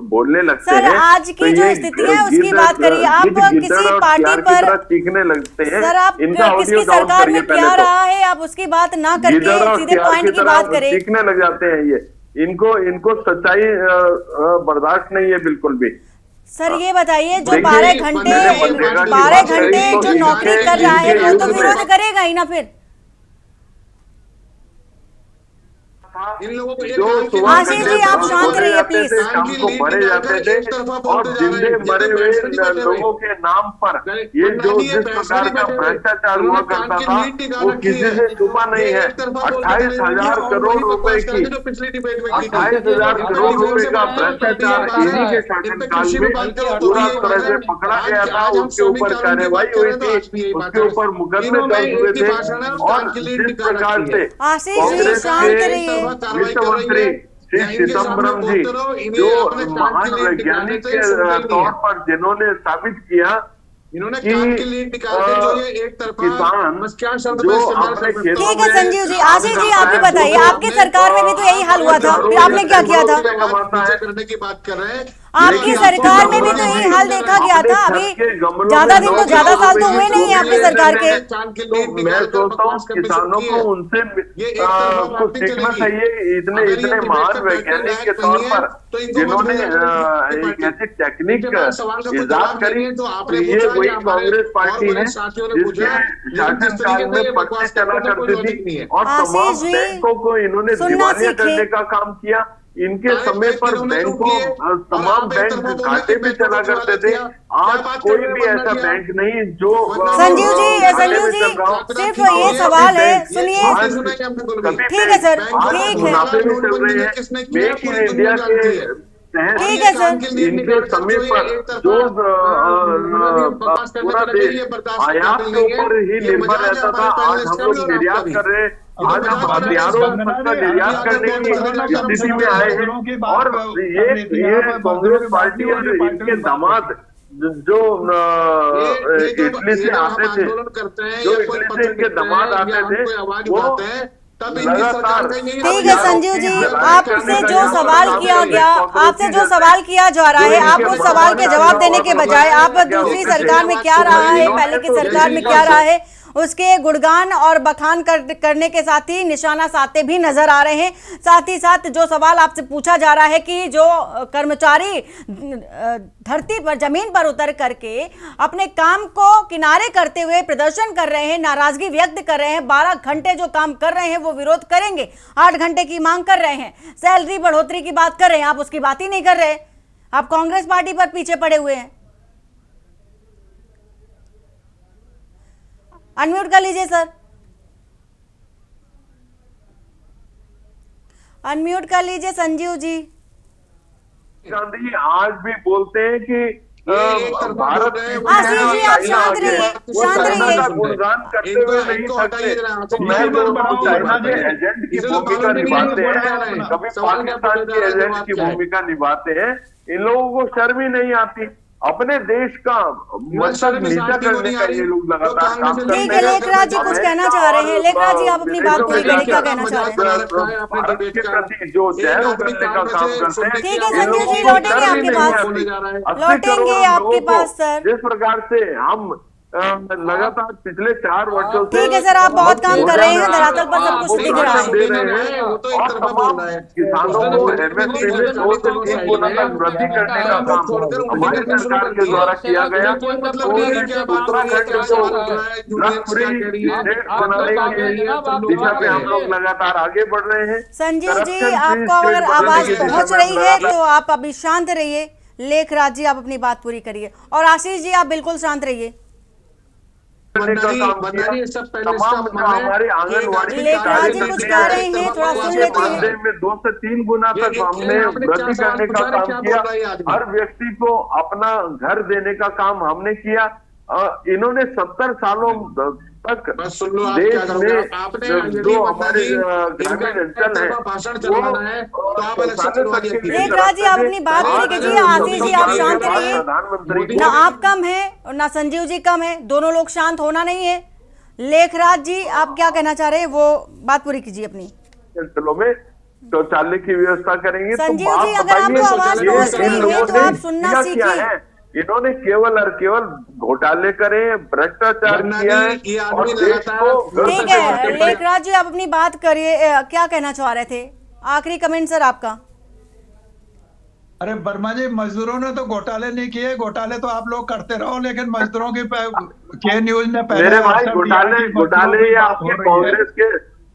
बोलने लगते हैं, सर आज की जो स्थिति है उसकी बात करिए। आप किसी पार्टी पर सीखने लगते हैं, सर आप किसकी सरकार में क्या रहा है, आप उसकी बात ना करके सीधे पॉइंट की बात करें। सीखने लग जाते हैं ये, इनको सच्चाई बर्दाश्त नहीं है बिल्कुल भी। सर ये बताइए, जो 12 घंटे जो नौकरी कर रहा है वो तो विरोध करेगा ही ना। फिर इन लोगों को जो आशीष जी आप शांत रहिए प्लीज। काम को भरे जाते थे और जिंदे मरे हुए लोगों के नाम पर ये जो जिस प्रकार का भ्रष्टाचार हुआ करता था वो किसी से छुपा नहीं है। 28,000 करोड़ रुपए की 28,000 करोड़ रुपए का भ्रष्टाचार इन्हीं के शासनकाल में पूरा तरह से पकड़ा गया था। उसके ऊपर कार्रवाई हुई थी, उसके ऊपर मुकदमे दर्ज हुए थे और जिस प्रकार से कांग्रेस के वित्त मंत्री श्री चिदम्बरम जी जो महान वैज्ञानिक के तौर पर जिन्होंने साबित किया इन्होंने किसान जो अपने खेतों ठीक है संजीव जी। आशीष जी आप भी बताइए, आपकी सरकार में भी तो यही हाल हुआ था, फिर आपने क्या किया था? करने की बात कर रहे हैं, आपकी सरकार में भी तो यही हाल देखा गया था। अभी ज्यादा दिन तो ज्यादा साल तो हुए नहीं है आपकी सरकार के। तो मैं सोचता हूँ किसानों को उनसे कुछ सीखना चाहिए। इतने महान वैज्ञानिक के तौर पर जिन्होंने एक ऐसी टेक्निक इजाद करी, ये वही कांग्रेस पार्टी है जिसके शासनकाल में पट्टे चला करती थी और तमाम बैंकों को इन्होंने दिवालिया करने का काम किया। इनके समय पर बैंकों तमाम बैंक घाटे पे चला करते थे। आज कोई भी ऐसा बैंक नहीं जो संजीव जी सिर्फ ये सवाल है, सुनिए। ठीक है सर, ठीक है, मेक इन इंडिया के ठीक है सर। इनके समय पर जो पूरा देश आयात के ऊपर ही निर्भर रहता था, आज हम लोग निर्यात कर रहे हैं। आज हम हथियारों का निर्यात करने की स्थिति में आए हैं और ये कांग्रेस पार्टी और इनके दामाद जो इटली से आते थे, जो इटली से इनके दामाद आते थे, वो लगातार। ठीक है संजीव जी, आपसे जो सवाल किया गया, आपसे जो सवाल किया जा रहा है, आप उस सवाल के जवाब देने के बजाय आप दूसरी सरकार में क्या रहा है, पहले की सरकार में क्या रहा है, उसके गुणगान और बखान करने के साथ ही निशाना साधते भी नजर आ रहे हैं। साथ ही साथ जो सवाल आपसे पूछा जा रहा है कि जो कर्मचारी धरती पर, जमीन पर उतर करके अपने काम को किनारे करते हुए प्रदर्शन कर रहे हैं, नाराजगी व्यक्त कर रहे हैं, 12 घंटे जो काम कर रहे हैं वो विरोध करेंगे, 8 घंटे की मांग कर रहे हैं, सैलरी बढ़ोतरी की बात कर रहे हैं, आप उसकी बात ही नहीं कर रहे। आप कांग्रेस पार्टी पर पीछे पड़े हुए हैं। अनम्यूट कर लीजिए सर, अनम्यूट कर लीजिए संजीव जी। गांधी आज भी बोलते हैं कि भारत आशीष जी आप शांत रहिए, शांत रहिए। गुणगान करते हुए नहीं सकते। तो मैं बोलता हूँ चाइना के एजेंट की भूमिका निभाते हैं, कभी पाकिस्तान के एजेंट की भूमिका निभाते हैं। इन लोगों को शर्म ही नहीं आती। अपने देश का मस्तक नीचा करने का ये लोग लगातार काम करते हैं। ठीक है, लेखराज जी कुछ कहना चाह रहे हैं। लेखराज जी आप अपनी बात पूरी करिए, क्या कहना चाह रहे हैं? भारत के प्रति जो जहर उगलने का काम करते हैं। ठीक है संजीव जी, लौटेंगे आपके पास, लौटेंगे आपके पास सर। जिस प्रकार से हम लगातार पिछले 4 वर्षों से, ठीक है सर, आप बहुत काम कर रहे हैं, धरातल पर सब कुछ दिख रहा है। दे रहे हैं और तमाम किसानों को एमएसपी में 2 से 3 गुना तक वृद्धि करने का काम हमारी सरकार के द्वारा किया गया। उत्तराखंड को बनाने की दिशा में हम लोग लगातार आगे बढ़ रहे हैं। संजीव जी आपको अगर आवाज पहुंच रही है तो आप अभी शांत रहिए। लेखराज जी आप अपनी बात पूरी करिए और आशीष जी आप बिल्कुल शांत रहिए। हमारे आंगनवाड़ी लेखराज जी कुछ कह रहे हैं, थोड़ा सुन लेते हैं। में 2 से 3 गुना तक हमने वृद्धि करने का काम किया। हर व्यक्ति को अपना घर देने का काम हमने किया। इन्होंने 70 सालों तक देश में जो हमारे ग्रामीण अंचल है लेखराज जी आप अपनी बात पूरी कीजिए। आशीष जी आप शांत रहिए, ना आप कम है और ना संजीव जी कम है, दोनों लोग शांत होना नहीं है। लेखराज जी आप क्या कहना चाह रहे हैं वो बात पूरी कीजिए अपनी। अंचलों में शौचालय की व्यवस्था करेंगे। संजीव जी अगर आपको आवाज पहुंच रही है तो आप सुनना सीखिए। इन्होंने केवल और केवल घोटाले करे, भ्रष्टाचार किया है और देश को। ठीक है लेखराज जी आप अपनी बात करिए, क्या कहना चाह रहे थे? आखिरी कमेंट सर आपका। अरे वर्मा जी, मजदूरों ने तो घोटाले नहीं किए, घोटाले तो आप लोग करते रहो, लेकिन मजदूरों की के न्यूज ने पहले मेरे भाई घोटाले आपके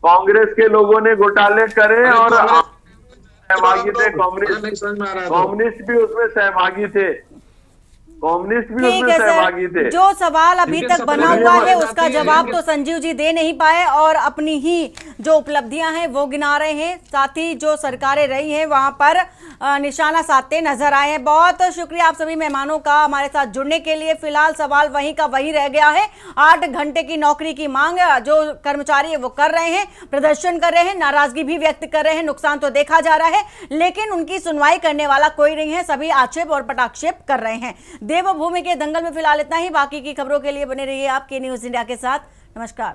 कांग्रेस के लोगों ने घोटाले करे और सहभागी थे। कम्युनिस्ट भी उसमें सहभागी थे। ठीक है सर, जो सवाल अभी तक बना हुआ है उसका जवाब तो संजीव जी दे नहीं पाए और अपनी ही जो उपलब्धियां हैं वो गिना रहे हैं, साथ ही जो सरकारें रही हैं वहां पर निशाना साधते नजर आए हैं। बहुत शुक्रिया आप सभी मेहमानों का हमारे साथ जुड़ने के लिए। फिलहाल सवाल वहीं का वहीं रह गया है। 8 घंटे की नौकरी की मांग जो कर्मचारी है वो कर रहे हैं, प्रदर्शन कर रहे हैं, नाराजगी भी व्यक्त कर रहे हैं, नुकसान तो देखा जा रहा है, लेकिन उनकी सुनवाई करने वाला कोई नहीं है। सभी आक्षेप और पटाक्षेप कर रहे हैं। देवभूमि के दंगल में फिलहाल इतना ही। बाकी की खबरों के लिए बने रहिए आपके न्यूज़ इंडिया के साथ। नमस्कार।